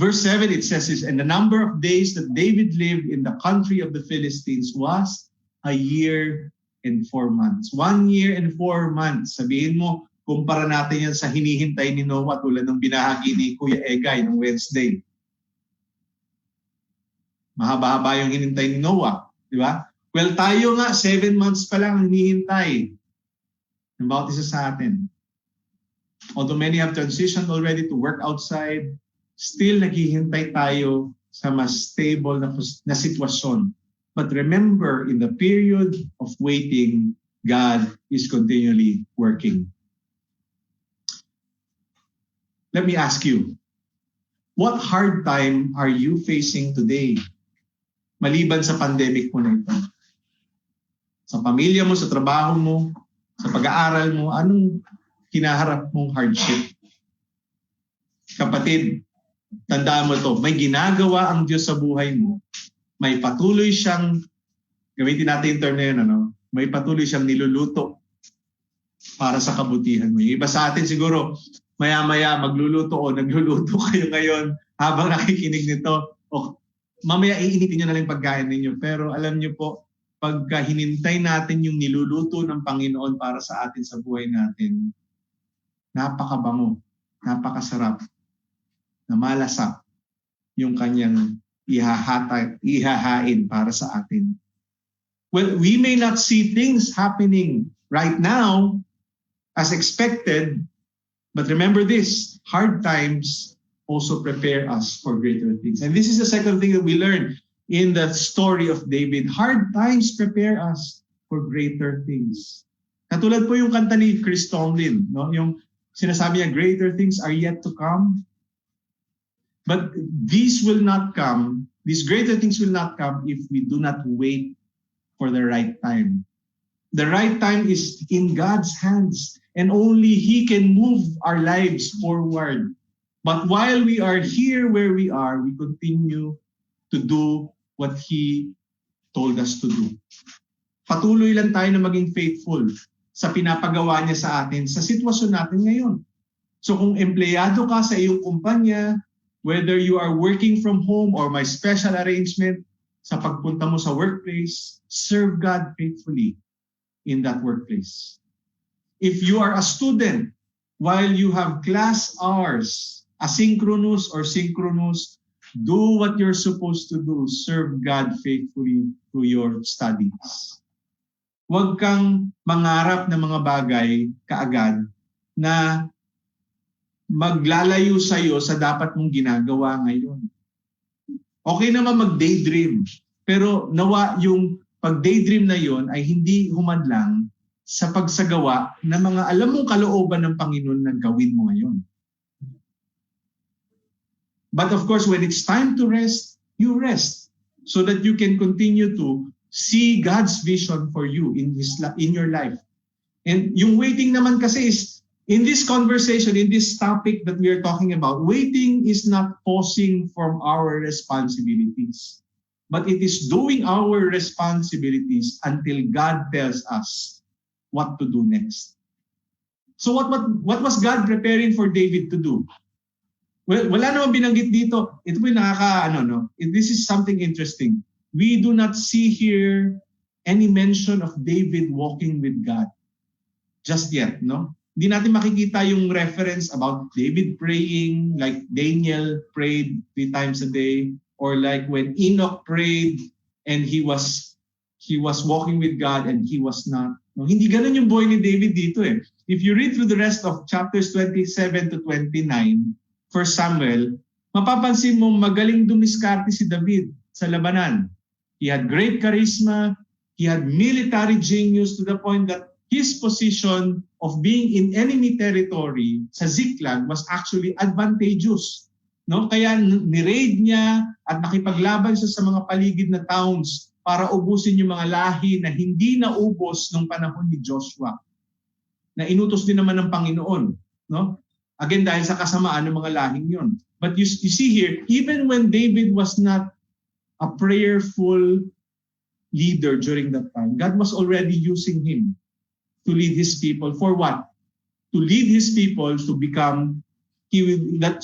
Verse 7, it says this, and the number of days that David lived in the country of the Philistines was 1 year and 4 months. 1 year and 4 months. Sabihin mo, kumpara natin yan sa hinihintay ni Noah tulad ng binahagi ni Kuya Egay ng Wednesday. Mahaba-haba yung hinintay ni Noah. Di ba? Well, tayo nga, 7 months pa lang ang hinihintay. About isa sa atin. Although many have transitioned already to work outside, still naghihintay tayo sa mas stable na sitwasyon. But remember, in the period of waiting, God is continually working. Let me ask you, What hard time are you facing today? Maliban sa pandemic mo na ito. Sa pamilya mo, sa trabaho mo, sa pag-aaral mo, anong kinaharap mong hardship? Kapatid, tandaan mo to, may ginagawa ang Diyos sa buhay mo. May patuloy siyang, gamitin natin yung term na yun, may patuloy siyang niluluto para sa kabutihan mo. Yung iba sa atin siguro, maya-maya magluluto o nagluluto kayo ngayon habang nakikinig nito. O mamaya iinitin nyo na lang pagkain ninyo. Pero alam nyo po, pagka hinintay natin yung niluluto ng Panginoon para sa atin sa buhay natin, napakabango, napakasarap, na malasap yung kanyang ihahain para sa atin. Well, we may not see things happening right now as expected, but remember this, hard times also prepare us for greater things. And this is the second thing that we learn in the story of David. Hard times prepare us for greater things. Katulad po yung kanta ni Chris Tomlin, yung sinasabi niya, greater things are yet to come. But these greater things will not come if we do not wait for the right time. The right time is in God's hands, and only He can move our lives forward. But while we are here where we are, we continue to do what He told us to do. Patuloy lang tayo na maging faithful sa pinapagawa niya sa atin, sa sitwasyon natin ngayon. So kung empleyado ka sa iyong kumpanya, whether you are working from home or may special arrangement sa pagpunta mo sa workplace, serve God faithfully in that workplace. If you are a student, while you have class hours, asynchronous or synchronous, do what you're supposed to do. Serve God faithfully through your studies. Huwag kang mangarap ng mga bagay kaagad na maglalayo sa iyo sa dapat mong ginagawa ngayon. Okay naman mag-daydream, pero nawa yung pag-daydream na yon ay hindi humadlang sa pagsagawa ng mga alam mong kalooban ng Panginoon na gawin mo ngayon. But of course, when it's time to rest, you rest so that you can continue to see God's vision for you in your life. And yung waiting naman kasi is, in this conversation, in this topic that we are talking about, waiting is not pausing from our responsibilities, but it is doing our responsibilities until God tells us what to do next. So what was God preparing for David to do? Well, wala namang binanggit dito. Ito po yung this is something interesting. We do not see here any mention of David walking with God just yet, no? Hindi natin makikita yung reference about David praying, like Daniel prayed 3 times a day, or like when Enoch prayed and he was walking with God and he was not. No, hindi ganun yung buhay ni David dito eh. If you read through the rest of chapters 27 to 29, 1 Samuel, mapapansin mo magaling dumiskarte si David sa labanan. He had great charisma, he had military genius to the point that his position of being in enemy territory sa Ziklag was actually advantageous. No? Kaya ni-raid niya at nakipaglaban siya sa mga paligid na towns para ubusin yung mga lahi na hindi naubos nung panahon ni Joshua. Na inutos din naman ng Panginoon. No? Again, dahil sa kasamaan ng mga lahing yun. But you see here, even when David was not a prayerful leader during that time, God was already using him to lead his people. For what? To lead his people to become,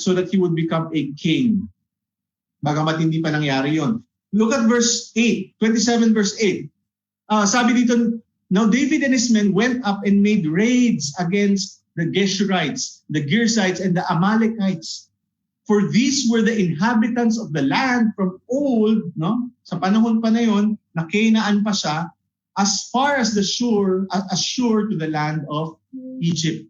so that he would become a king. Bagamat hindi pa nangyari yon. Look at verse 8, 27 verse 8. Sabi dito, now David and his men went up and made raids against the Geshurites, the Girzites, and the Amalekites. For these were the inhabitants of the land from old, no? Sa panahon pa na yon, na Canaan pa siya, as far as Shur to the land of Egypt.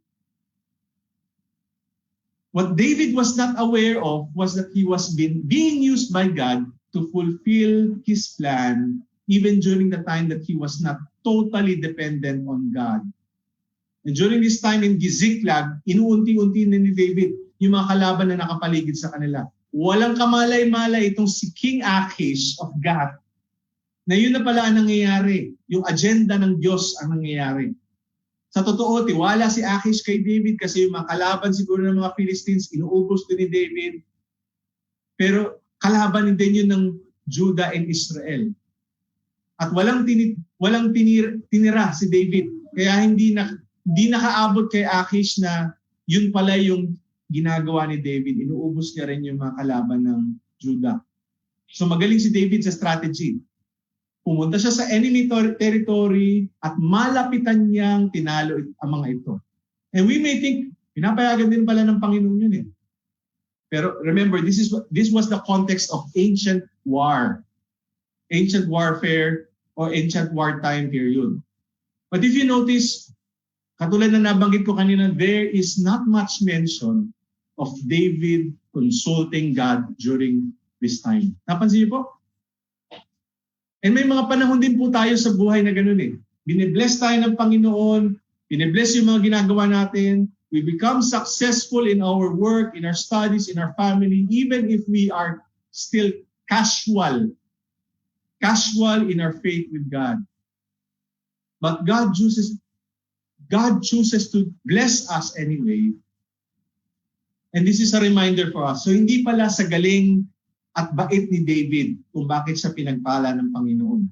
What David was not aware of was that he was being used by God to fulfill his plan even during the time that he was not totally dependent on God. And during this time in Ziklag, inuunti-unti na ni David yung mga kalaban na nakapaligid sa kanila. walang kamalay-malay itong si King Achish of Gath na yun na pala ang nangyayari. Yung agenda ng Diyos ang nangyayari. Sa totoo, tiwala si Achish kay David kasi yung mga kalaban siguro ng mga Philistines, inuubos din ni David. Pero kalaban din yun ng Judah and Israel. At walang tinira si David. Kaya hindi nakaabot kay Achish na yun pala yung ginagawa ni David. Inuubos niya rin yung mga kalaban ng Judah. So magaling si David sa strategy. Pumunta siya sa enemy territory at malapitan niyang tinalo ang mga ito. And we may think, pinapayagan din pala ng Panginoon yun eh. Pero remember, this was the context of ancient war. Ancient warfare or ancient wartime period. But if you notice, katulad na nabanggit ko kanina, there is not much mention of David consulting God during this time. Napansin niyo po? And may mga panahon din po tayo sa buhay na ganoon eh. Binibless tayo ng Panginoon, binibless yung mga ginagawa natin, we become successful in our work, in our studies, in our family, even if we are still casual in our faith with God. But God chooses to bless us anyway. And this is a reminder for us. So hindi pala sa galing at bait ni David kung bakit siya pinagpala ng Panginoon.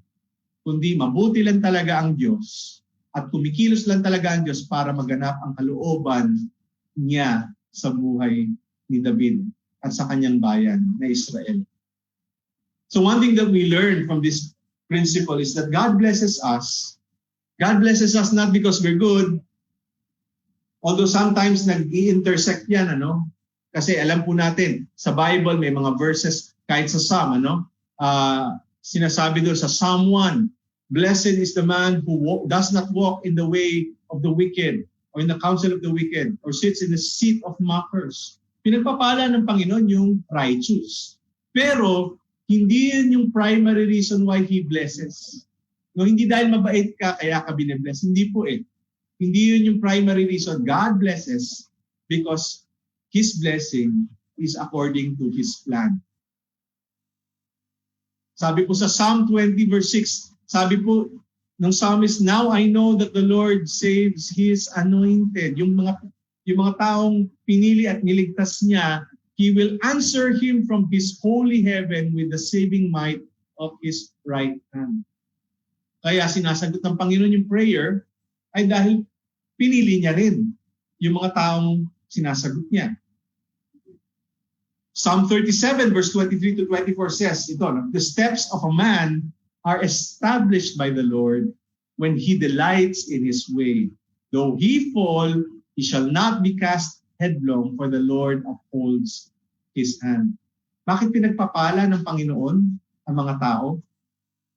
Kundi mabuti lang talaga ang Diyos at kumikilos lang talaga ang Diyos para maganap ang kalooban niya sa buhay ni David at sa kanyang bayan na Israel. So one thing that we learn from this principle is that God blesses us. God blesses us not because we're good, although sometimes nag-i-intersect yan, ano? Kasi alam po natin, sa Bible may mga verses, kahit sa Psalm, sinasabi doon sa Psalm 1, blessed is the man who does not walk in the way of the wicked, or in the counsel of the wicked, or sits in the seat of mockers. Pinagpapala ng Panginoon yung righteous. Pero, hindi yun yung primary reason why He blesses. No, hindi dahil mabait ka, kaya ka binibless. Hindi po eh. Hindi yun yung primary reason. God blesses because His blessing is according to His plan. Sabi po sa Psalm 20 verse 6, sabi po ng psalmist, now I know that the Lord saves His anointed. Yung mga taong pinili at niligtas niya, He will answer him from His holy heaven with the saving might of His right hand. Kaya sinasagot ng Panginoon yung prayer ay dahil pinili niya rin yung mga taong sinasagot niya. Psalm 37 verse 23 to 24 says, the steps of a man are established by the Lord when he delights in his way. Though he fall, he shall not be cast headlong, for the Lord upholds his hand. Bakit pinagpapala ng Panginoon ang mga tao?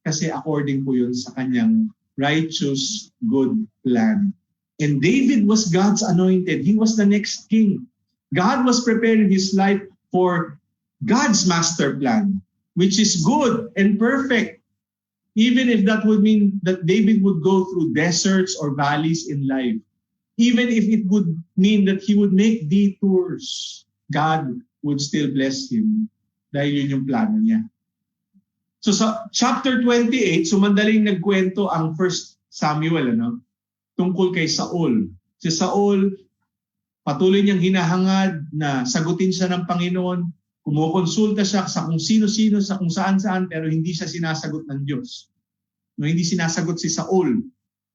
Kasi according po yun sa kanyang righteous, good plan. And David was God's anointed. He was the next king. God was preparing his life for God's master plan, which is good and perfect. Even if that would mean that David would go through deserts or valleys in life. Even if it would mean that he would make detours, God would still bless him dahil yun yung plano niya. So sa chapter 28, sumandaling nagkwento ang 1 Samuel, tungkol kay Saul. Si Saul, patuloy niyang hinahangad na sagutin siya ng Panginoon. Kumukonsulta siya sa kung sino-sino, sa kung saan-saan, pero hindi siya sinasagot ng Diyos. Hindi sinasagot si Saul.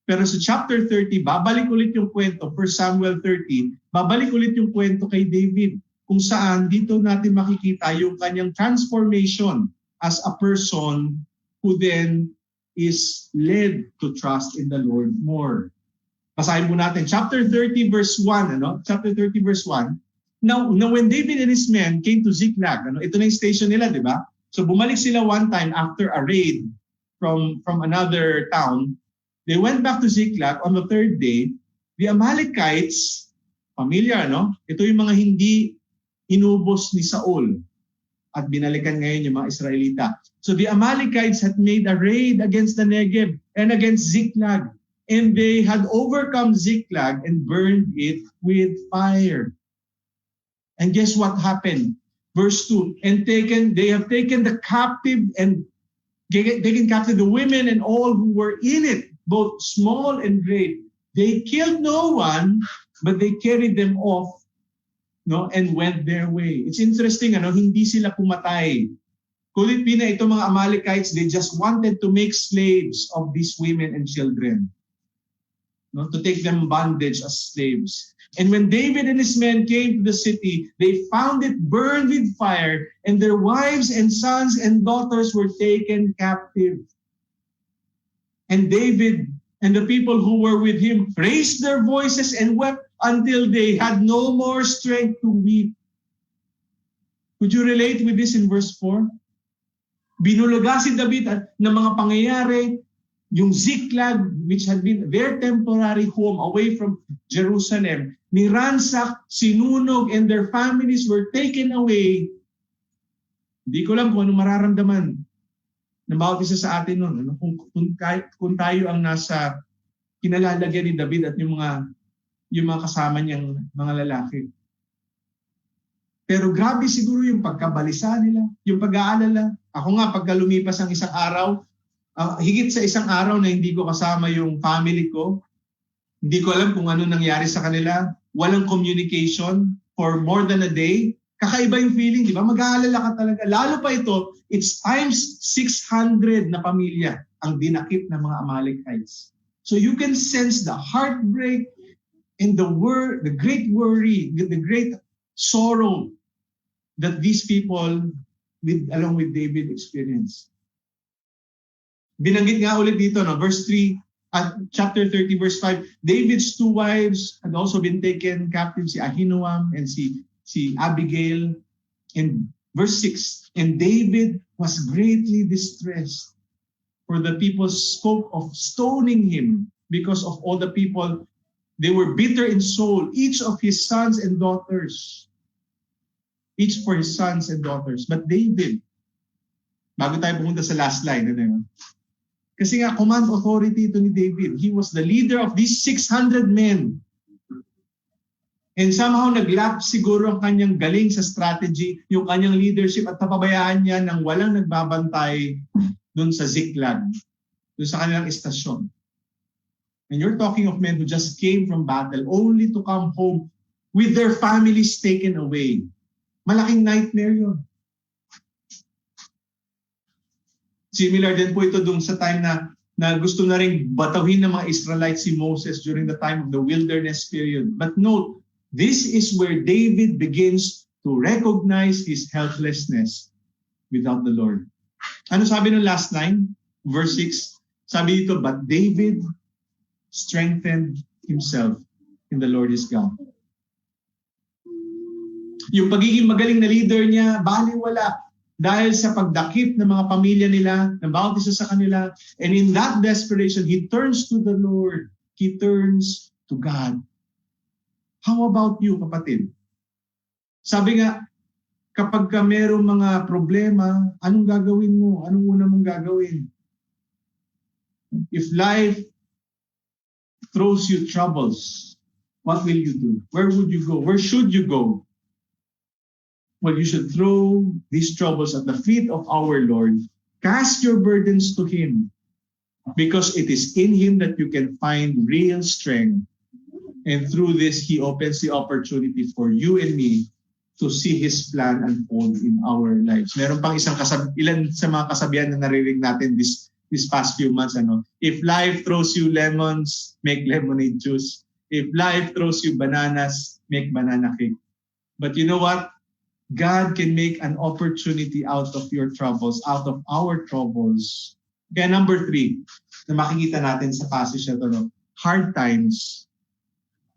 Pero sa chapter 30, babalik ulit yung kwento, 1 Samuel 30, babalik ulit yung kwento kay David, kung saan dito natin makikita yung kanyang transformation as a person who then is led to trust in the Lord more. Basahin po natin, chapter 30 verse 1, Chapter 30 verse 1. Now when David and his men came to Ziklag, ito na yung station nila, di ba? So bumalik sila one time after a raid from another town. They went back to Ziklag on the third day. The Amalekites, familiar, Ito yung mga hindi inubos ni Saul at binalikan ngayon yung mga Israelita. So the Amalekites had made a raid against the Negev and against Ziklag. And they had overcome Ziklag and burned it with fire. And guess what happened? Verse 2, and they have taken the captive and taken captive the women and all who were in it, both small and great. They killed no one, but they carried them off, no, and went their way. It's interesting, hindi sila pumatay. Kulit pina itong mga Amalekites, they just wanted to make slaves of these women and children, no, to take them bondage as slaves. And when David and his men came to the city, they found it burned with fire, and their wives and sons and daughters were taken captive. And David and the people who were with him raised their voices and wept until they had no more strength to weep. Could you relate with this in verse 4? Binulaga si David ng mga pangyayari, yung Ziklag, which had been their temporary home away from Jerusalem, niransak, sinunog, and their families were taken away. Hindi ko alam kung anong mararamdaman ng bawat isa sa atin noon. Kung tayo ang nasa kinalalagyan ni David at yung mga kasama niyang mga lalaki. Pero grabe siguro yung pagkabalisa nila, yung pag-aalala. Ako nga, pagka lumipas ang isang araw, higit sa isang araw na hindi ko kasama yung family ko, hindi ko alam kung ano nangyari sa kanila, walang communication for more than a day, kakaiba yung feeling, di ba? Mag-aalala ka talaga. Lalo pa ito, it's times 600 na pamilya ang dinakip ng mga Amalekites. So you can sense the heartbreak and the great worry, the great sorrow that these people, along with David, experienced. Binanggit nga ulit dito, verse 3, chapter 30, verse 5, David's two wives had also been taken captive, si Ahinoam and si Abigail. And verse 6, and David was greatly distressed, for the people spoke of stoning him because of all the people. They were bitter in soul, each of his sons and daughters. Each for his sons and daughters. But David, bago tayo pumunta sa last line, kasi nga command authority ito ni David. He was the leader of these 600 men. And somehow nag-lack siguro ang kanyang galing sa strategy, yung kanyang leadership, at napabayaan niya ng walang nagbabantay dun sa Ziklag, dun sa kanilang istasyon. And you're talking of men who just came from battle only to come home with their families taken away. Malaking nightmare yun. Similar din po ito dun sa time na gusto na rin batawin ng mga Israelites si Moses during the time of the wilderness period. But note, this is where David begins to recognize his helplessness without the Lord. Ano sabi ng last line? Verse 6, sabi dito, but David strengthened himself in the Lord his God. Yung pagiging magaling na leader niya, baliwala dahil sa pagdakip ng mga pamilya nila, ng bawat isa sa kanila. And in that desperation, he turns to the Lord. He turns to God. How about you, kapatid? Sabi nga, kapag ka merong mga problema, anong gagawin mo? Anong una mong gagawin? If life throws you troubles, what will you do? Where would you go? Where should you go? Well, you should throw these troubles at the feet of our Lord. Cast your burdens to Him, because it is in Him that you can find real strength. And through this, He opens the opportunity for you and me to see His plan unfold in our lives. Meron pang ilan sa mga kasabihan na naririnig natin this past few months. If life throws you lemons, make lemonade juice. If life throws you bananas, make banana cake. But you know what? God can make an opportunity out of your troubles, out of our troubles. Kaya number 3, na makikita natin sa passage na ito, hard times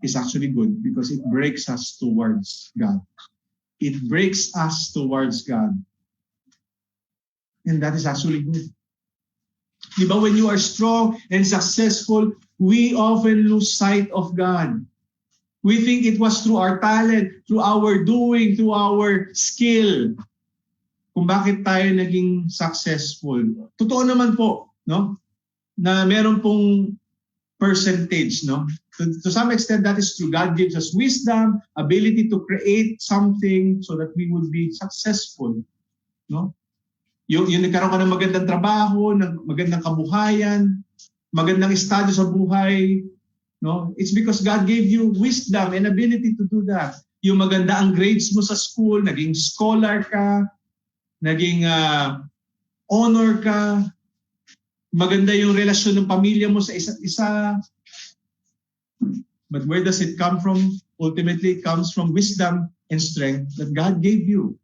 is actually good because it breaks us towards God. It breaks us towards God. And that is actually good. Diba, when you are strong and successful, we often lose sight of God. We think it was through our talent, through our doing, through our skill, kung bakit tayo naging successful. Totoo naman po, no? Na meron pong percentage, no? To some extent, that is true. God gives us wisdom, ability to create something so that we would be successful. No? Yung nagkaroon ka ng magandang trabaho, ng magandang kabuhayan, magandang estado sa buhay, no? It's because God gave you wisdom and ability to do that. Yung maganda ang grades mo sa school, naging scholar ka, naging honor ka, maganda yung relasyon ng pamilya mo sa isa't isa. But where does it come from? Ultimately, it comes from wisdom and strength that God gave you.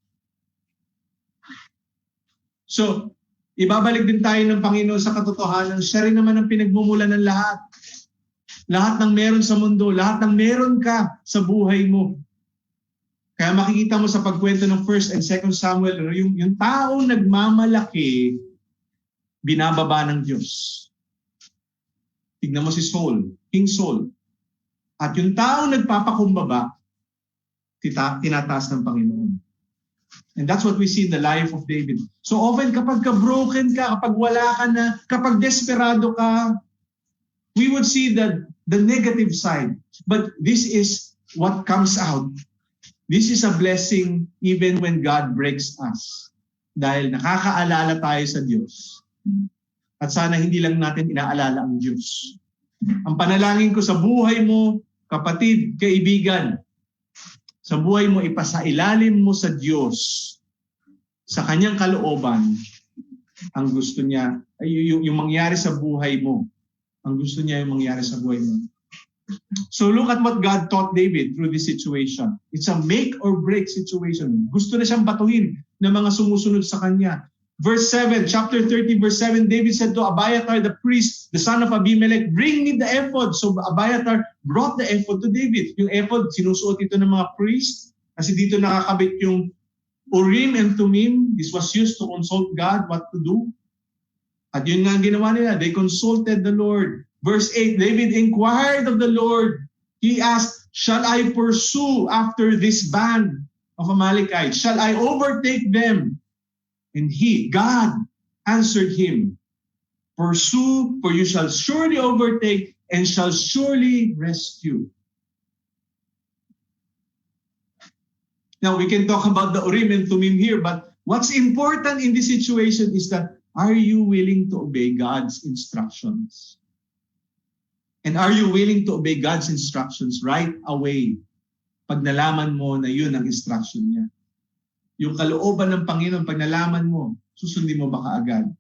So, ibabalik din tayo ng Panginoon sa katotohanan. Siya rin naman ang pinagmumula ng lahat. Lahat ng meron sa mundo, lahat ng meron ka sa buhay mo. Kaya makikita mo sa pagkwento ng 1 and 2 Samuel, yung taong nagmamalaki, binababa ng Diyos. Tignan mo si Saul, King Saul. At yung taong nagpapakumbaba, tinataas ng Panginoon. And that's what we see in the life of David. So often kapag ka-broken ka, kapag wala ka na, kapag desperado ka, we would see the negative side. But this is what comes out. This is a blessing even when God breaks us. Dahil nakakaalala tayo sa Diyos. At sana hindi lang natin inaalala ang Diyos. Ang panalangin ko sa buhay mo, kapatid, kaibigan, sa buhay mo, ipasailalim mo sa Diyos, sa kanyang kalooban, ang gusto niya, yung mangyari sa buhay mo. Ang gusto niya yung mangyari sa buhay mo. So look at what God taught David through this situation. It's a make or break situation. Gusto na siyang batuhin ng mga sumusunod sa kanya. Verse 7, chapter 30, verse 7, David said to Abiathar the priest, the son of Abimelech, bring me the ephod. So Abiathar brought the ephod to David. Yung ephod, sinusuot ito ng mga priest. Kasi dito nakakabit yung Urim and Tumim. This was used to consult God what to do. At yun nga ang ginawa nila. They consulted the Lord. Verse 8, David inquired of the Lord. He asked, shall I pursue after this band of Amalekites? Shall I overtake them? And God, answered him, pursue, for you shall surely overtake and shall surely rescue. Now, we can talk about the Urim and Tumim here, but what's important in this situation is that, are you willing to obey God's instructions? And are you willing to obey God's instructions right away pag nalaman mo na yun ang instruction niya? Yung kalooban ng Panginoon, pag nalaman mo, susundin mo ba kaagad?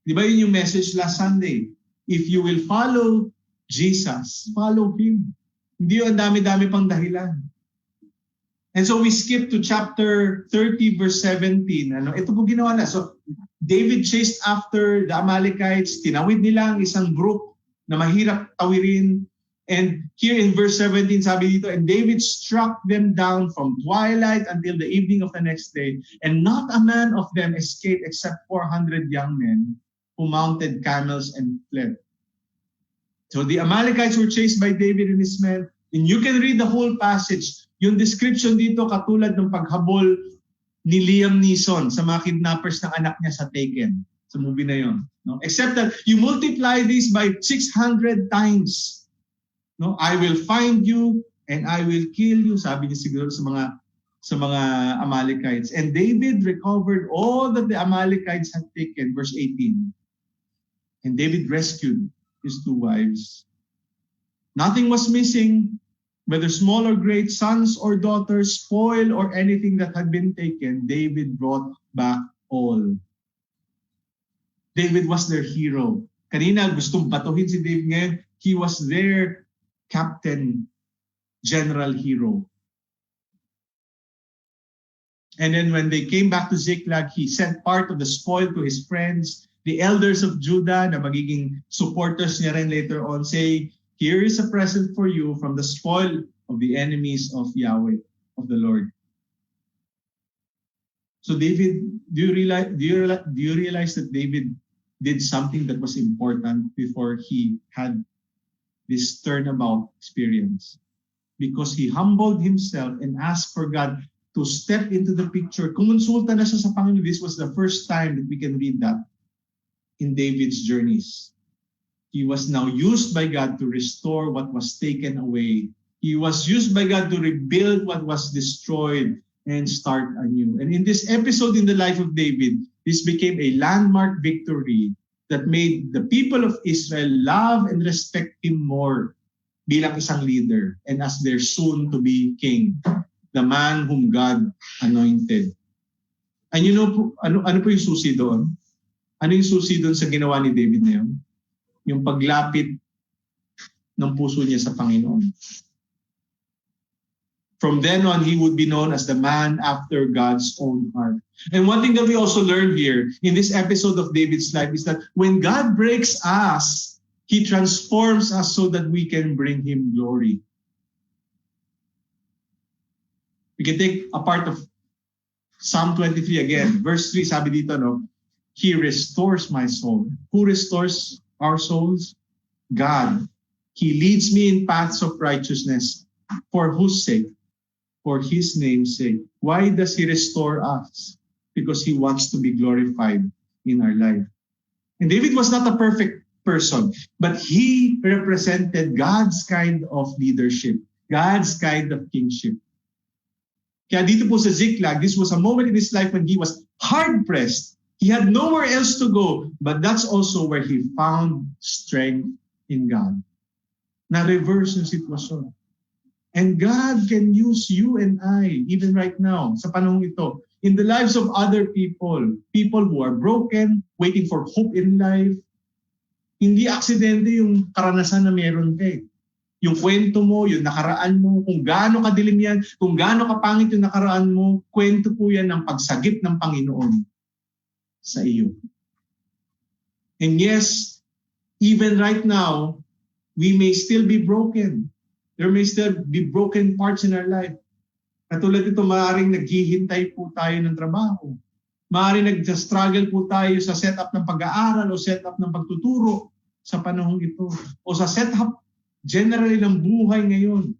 Di ba yun yung message last Sunday? If you will follow Jesus, follow Him. Hindi yung dami-dami pang dahilan. And so we skip to chapter 30 verse 17. Ito po ginawa na. So David chased after the Amalekites. Tinawid nila ang isang group na mahirap tawirin. And here in verse 17, sabi dito, and David struck them down from twilight until the evening of the next day, and not a man of them escaped except 400 young men who mounted camels and fled. So the Amalekites were chased by David and his men, and you can read the whole passage. Yung description dito katulad ng paghabol ni Liam Neeson sa mga kidnappers ng anak niya sa Taken, sa movie na yon. No? Except that you multiply this by 600 times. No, I will find you and I will kill you, sabi niya siguro sa mga Amalekites. And David recovered all that the Amalekites had taken, verse 18. And David rescued his 2 wives. Nothing was missing, whether small or great, sons or daughters, spoil or anything that had been taken, David brought back all. David was their hero. Kanina gustong batuhin si David, ngayon he was their captain, general hero. And then when they came back to Ziklag, he sent part of the spoil to his friends, the elders of Judah, na magiging supporters niya rin later on, saying, here is a present for you from the spoil of the enemies of Yahweh, of the Lord. So David, do you realize that David did something that was important before he had this turnabout experience? Because he humbled himself and asked for God to step into the picture. Kumonsulta na siya sa Panginoon. This was the first time that we can read that in David's journeys. He was now used by God to restore what was taken away. He was used by God to rebuild what was destroyed and start anew. And in this episode in the life of David, this became a landmark victory that made the people of Israel love and respect him more bilang isang leader and as their soon-to-be king, the man whom God anointed. And you know, ano po yung susi doon? Ano yung susi doon sa ginawa ni David na yun? Yung paglapit ng puso niya sa Panginoon. From then on, he would be known as the man after God's own heart. And one thing that we also learned here in this episode of David's life is that when God breaks us, he transforms us so that we can bring him glory. We can take a part of Psalm 23 again. Verse 3, sabi dito, no? He restores my soul. Who restores our souls? God. He leads me in paths of righteousness. For whose sake? For his name's sake. Why does he restore us? Because he wants to be glorified in our life. And David was not a perfect person, but he represented God's kind of leadership, God's kind of kingship. Kaya dito po sa Ziklag, this was a moment in his life when he was hard-pressed. He had nowhere else to go, but that's also where he found strength in God. Na-reverse yung sitwasyon. And God can use you and I, even right now, sa panahong ito, in the lives of other people who are broken, waiting for hope in life. Hindi aksidente yung karanasan na meron ka eh. Yung kwento mo, yung nakaraan mo, kung gaano kadilim yan, kung gaano kapangit yung nakaraan mo, kwento po yan ng pagsagip ng Panginoon sa iyo. And yes, even right now, we may still be broken. There may still be broken parts in our life. Katulad ito, maaaring naghihintay po tayo ng trabaho. Maaaring nag-struggle po tayo sa setup ng pag-aaral o setup ng pagtuturo sa panahong ito. O sa setup generally ng buhay ngayon.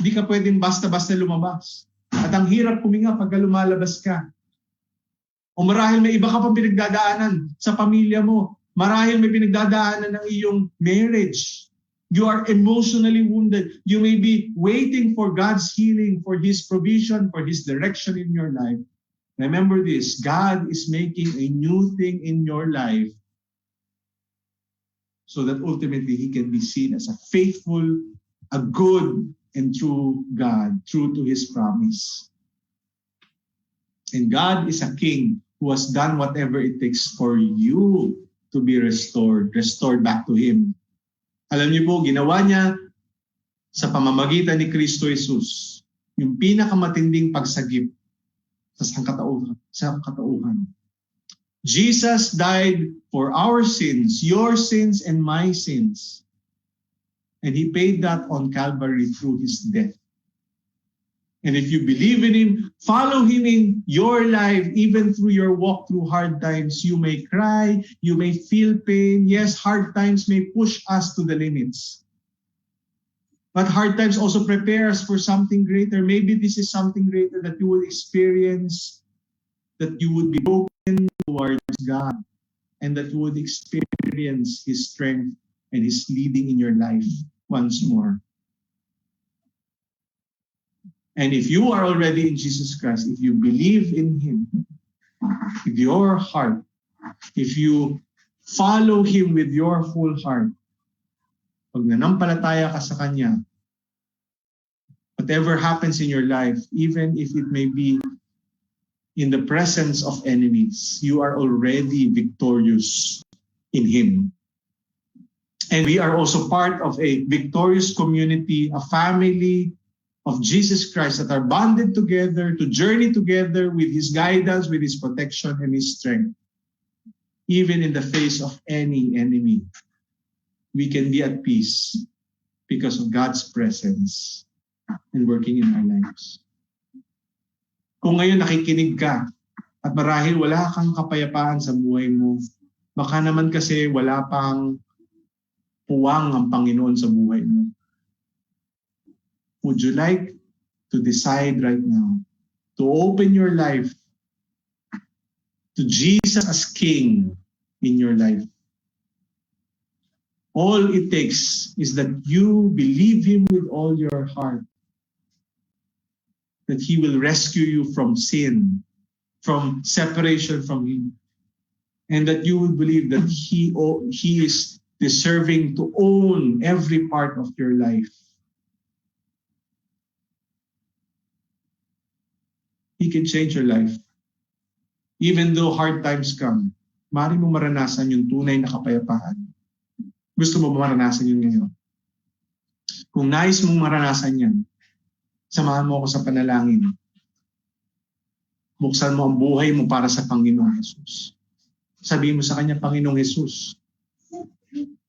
Hindi ka pwedeng basta-basta lumabas. At ang hirap huminga pagka lumalabas ka. O marahil may iba ka pang pinagdadaanan sa pamilya mo. Marahil may pinagdadaanan ng iyong marriage. You are emotionally wounded. You may be waiting for God's healing, for his provision, for his direction in your life. Remember this, God is making a new thing in your life so that ultimately he can be seen as a faithful, a good, and true God, true to his promise. And God is a king who has done whatever it takes for you to be restored back to him. Alam niyo po, ginawa niya sa pamamagitan ni Kristo Jesus, yung pinakamatinding pagsagip sa katauhan. Jesus died for our sins, your sins and my sins. And he paid that on Calvary through his death. And if you believe in him, follow him in your life, even through your walk through hard times. You may cry, you may feel pain. Yes, hard times may push us to the limits. But hard times also prepare us for something greater. Maybe this is something greater that you will experience, that you would be broken towards God, and that you would experience his strength and his leading in your life once more. And if you are already in Jesus Christ, if you believe in him with your heart, if you follow him with your whole heart, pag nanampalataya ka sa kanya, whatever happens in your life, even if it may be in the presence of enemies, you are already victorious in him. And we are also part of a victorious community, a family of Jesus Christ that are bonded together to journey together with his guidance, with his protection and his strength. Even in the face of any enemy, we can be at peace because of God's presence and working in our lives. Kung ngayon nakikinig ka at marahil wala kang kapayapaan sa buhay mo, baka naman kasi wala pang puwang ang Panginoon sa buhay mo. Would you like to decide right now to open your life to Jesus as King in your life? All it takes is that you believe Him with all your heart, that He will rescue you from sin, from separation from Him, and that you will believe that He is deserving to own every part of your life. He can change your life. Even though hard times come, maaari mo maranasan yung tunay na kapayapaan. Gusto mo ba maranasan yun ngayon? Kung nais mong maranasan yan, samahan mo ako sa panalangin. Buksan mo ang buhay mo para sa Panginoong Jesus. Sabihin mo sa Kanya, Panginoong Jesus,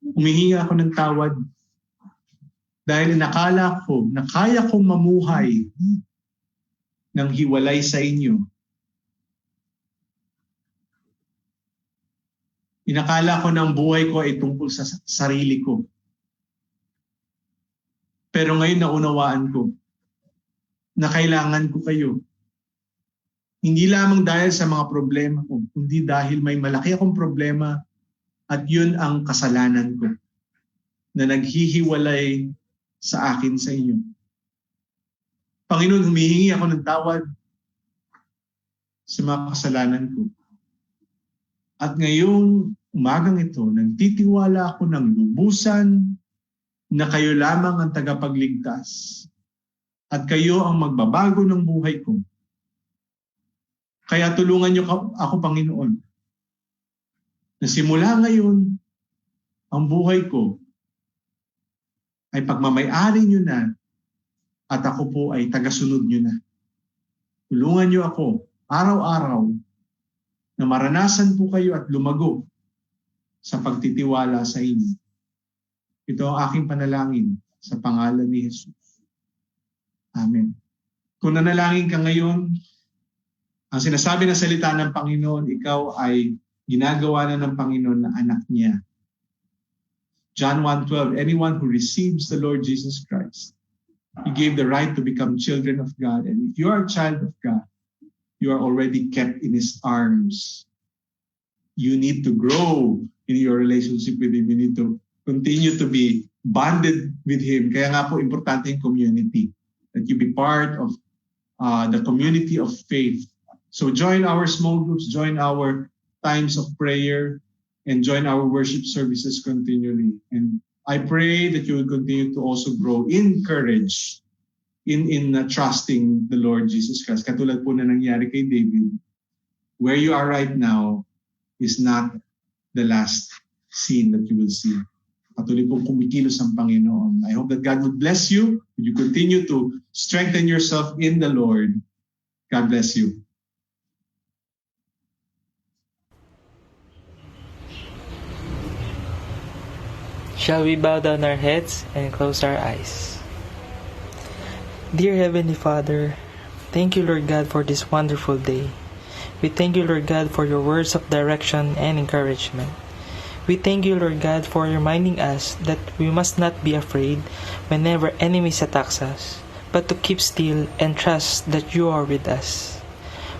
humihingi ako ng tawad dahil nakala ko na kaya kong mamuhay ng hiwalay sa inyo. Inakala ko ng buhay ko ay tungkol sa sarili ko. Pero ngayon naunawaan ko na kailangan ko kayo. Hindi lamang dahil sa mga problema ko, kundi dahil may malaki akong problema at yun ang kasalanan ko na naghihiwalay sa akin sa inyo. Panginoon, humihingi ako ng tawad sa mga kasalanan ko. At ngayong umagang ito, nagtitiwala ako ng lubusan na kayo lamang ang tagapagligtas at kayo ang magbabago ng buhay ko. Kaya tulungan niyo ako, Panginoon, na simula ngayon, ang buhay ko ay pagmamay-ari niyo na at ako po ay tagasunod niyo na. Tulungan niyo ako araw-araw na maranasan po kayo at lumago sa pagtitiwala sa inyo. Ito ang aking panalangin sa pangalan ni Jesus. Amen. Kung nanalangin ka ngayon, ang sinasabi ng salita ng Panginoon, ikaw ay ginagawa na ng Panginoon na anak niya. John 1:12, anyone who receives the Lord Jesus Christ, He gave the right to become children of God. And if you are a child of God, you are already kept in His arms. You need to grow in your relationship with Him. You need to continue to be bonded with Him. Kaya nga po, importante yung community. That you be part of the community of faith. So join our small groups, join our times of prayer, and join our worship services continually. And I pray that you will continue to also grow in courage, in trusting the Lord Jesus Christ. Katulad po na nangyari kay David, where you are right now is not the last scene that you will see. Patuloy pong kumikilos ang Panginoon. I hope that God would bless you. Would you continue to strengthen yourself in the Lord. God bless you. Shall we bow down our heads and close our eyes? Dear Heavenly Father, thank you, Lord God, for this wonderful day. We thank you, Lord God, for your words of direction and encouragement. We thank you, Lord God, for reminding us that we must not be afraid whenever enemies attack us, but to keep still and trust that you are with us.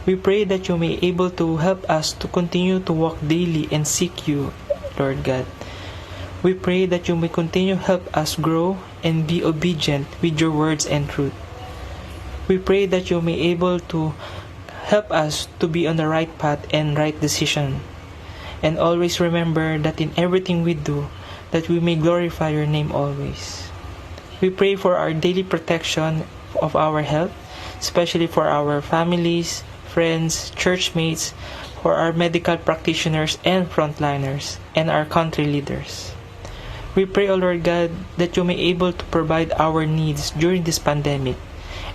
We pray that you may be able to help us to continue to walk daily and seek you, Lord God. We pray that you may continue to help us grow and be obedient with your words and truth. We pray that you may be able to help us to be on the right path and right decision. And always remember that in everything we do, that we may glorify your name always. We pray for our daily protection of our health, especially for our families, friends, churchmates, for our medical practitioners and frontliners, and our country leaders. We pray, O Lord God, that you may be able to provide our needs during this pandemic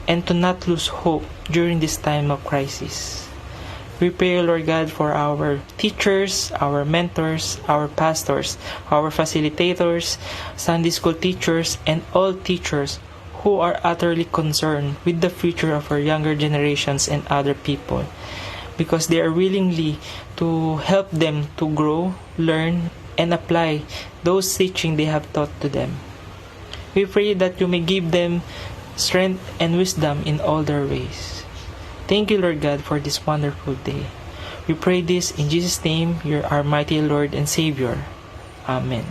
and to not lose hope during this time of crisis. We pray, O Lord God, for our teachers, our mentors, our pastors, our facilitators, Sunday school teachers, and all teachers who are utterly concerned with the future of our younger generations and other people, because they are willingly to help them to grow, learn, and apply those teaching they have taught to them. We pray that you may give them strength and wisdom in all their ways. Thank you, Lord God, for this wonderful day. We pray this in Jesus' name, our mighty Lord and Savior. Amen.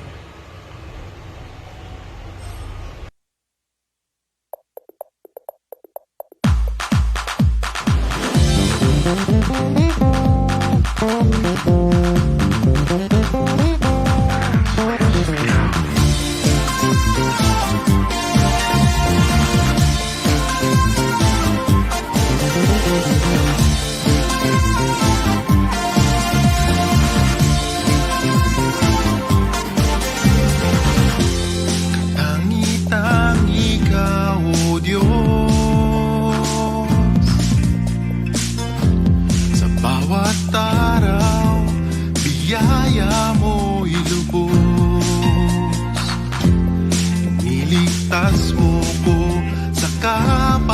iniligtas mo ko sa kapahamakan.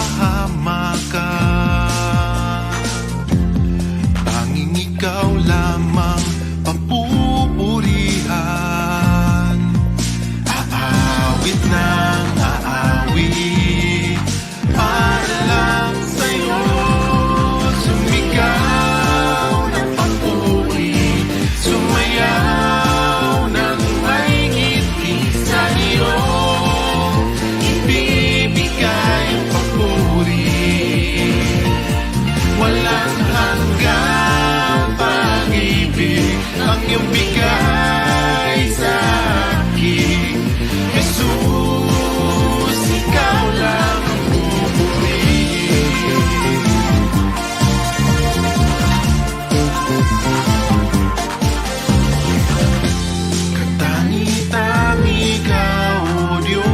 Tanging ikaw lamang papupurihan. Aawit ng aawit para lang sa'yo. Sumigaw ng papuri, sumayaw ng may ngiti sa iyo. Ibibigay ang papuri, walang hanggang pag-ibig ang iyong bigay sa akin. Jesus, ikaw lang ang pupurihin. Katangi-tangi ka, O Diyos,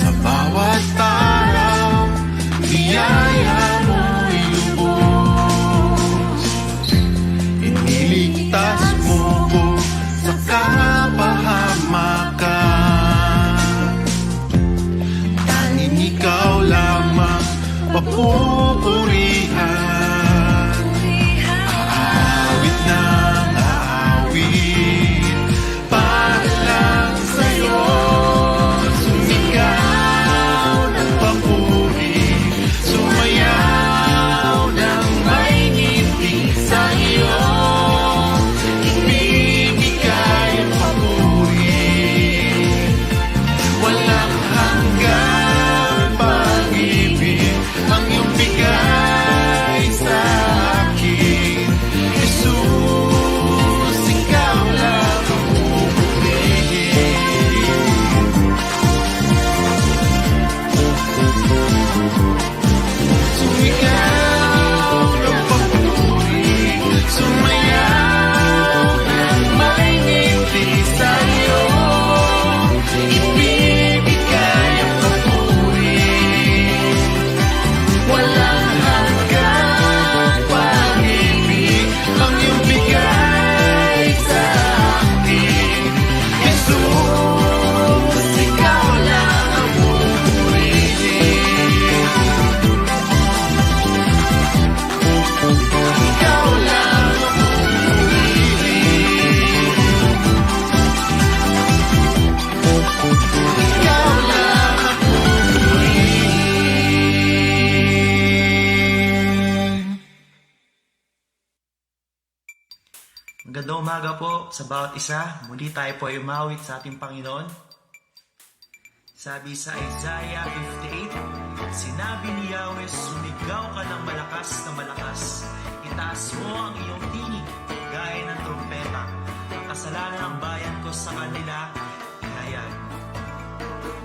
sa bawat araw, biyaya mo'y lubos. Iniligtas mo ko sa kapahamakan. Tanging ikaw lamang papupurihan. Aawit ng aawit para lang sa'yo. Sumigaw ng papuri, sumayaw ng may ngiti sa iyo. Ibibigay ang papuri, walang hanggang pag-ibig ang iyong bigay sa akin. Jesus, ikaw lang ang pupurihin. Sumigaw ng papuri, sumayaw ng may ngiti sa iyo. Ibibigay ang papuri, walang hanggang pag-ibig ang iyong bigay sa akin. Jesus, ikaw lang ang pupurihin. Ikaw lang ang pupurihin. Ikaw lang ang pupurihin. Magandang umaga po sa bawat isa. Muli tayo po ay umawit sa ating Panginoon. Sabi sa Isaiah 58, sinabi ni Yahweh, sumigaw ka ng malakas na malakas. Itaas mo ang iyong tinig, gaya ng trumpeta. Ang kasalanan ng bayan ko sa kanila, ihayag.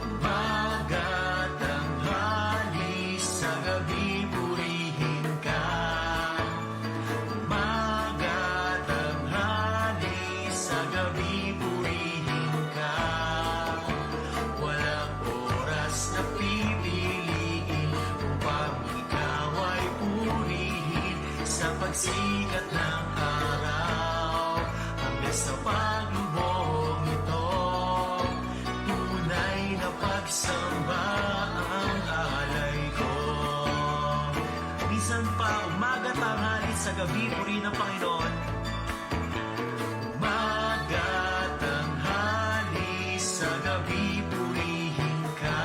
Umagat ang hali sa gabi, purihin ka. Umagat ang hali sa gabi, purihin ka. Walang oras na pipiliin upang ikaw ay purihin sa pagsikat ng araw hanggang sa paglubog nito. Tunay na pagsamba ang alay ko. Minsan pa umaga, tanghali, sa gabi, purihin ang Panginoon. Umaga, tanghali, sa gabi, purihin ka.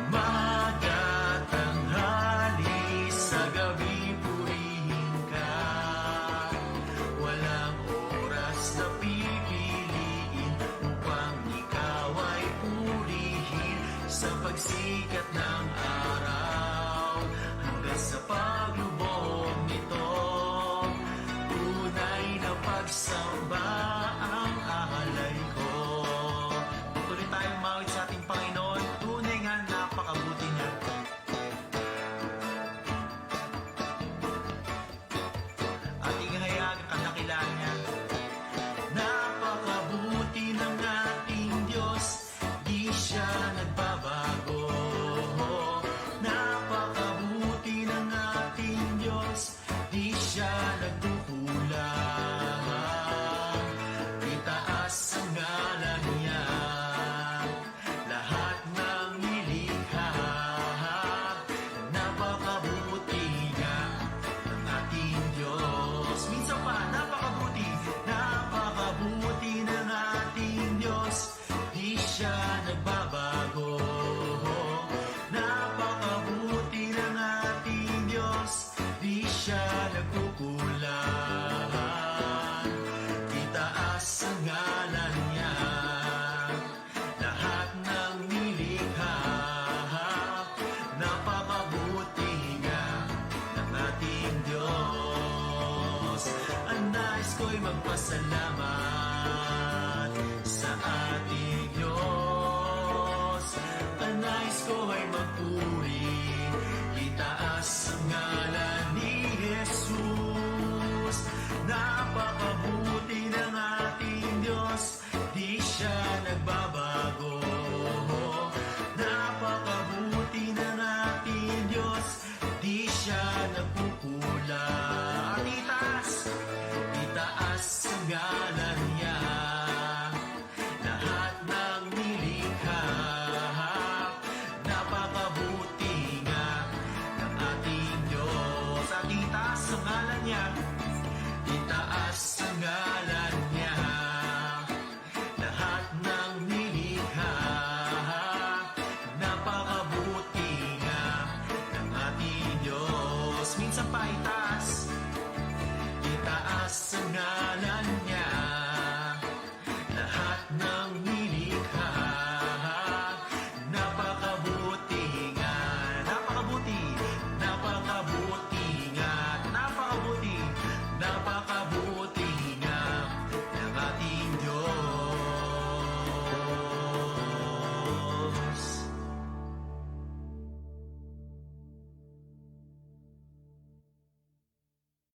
Umaga, tanghali, sa gabi, purihin ka. Walang oras na pipiliin upang ikaw ay purihin sa pagsikat ng araw hanggang sa paglubog nito. Tunay na pagsamba ang alay ko. Tuloy tayong mawit sa ating Panginoon. Tunay nga napakabuti niya. Ating hayag ang kadakilaan niya. Napakabuti ng ating Diyos, di siya nagbabago. Napakabuti ng ating Diyos, di siya nagkukulang. magpasalamat sa ating Diyos. Ang nais ko ay magpuri, itaas ang ngalan ni Jesus. Napakabuti ng ating Diyos, di siya nagbabago. Napakabuti ng ating Diyos, di siya nagkukulang. Itaas ang ngalan niya, lahat ng nilikha. Napakabuti nga ng ating Diyos. At itaas ang ngalan niya, itaas ang ngalan niya, lahat ng nilikha. Napakabuti nga ng ating Diyos. Minsan pa itaas ang ngalan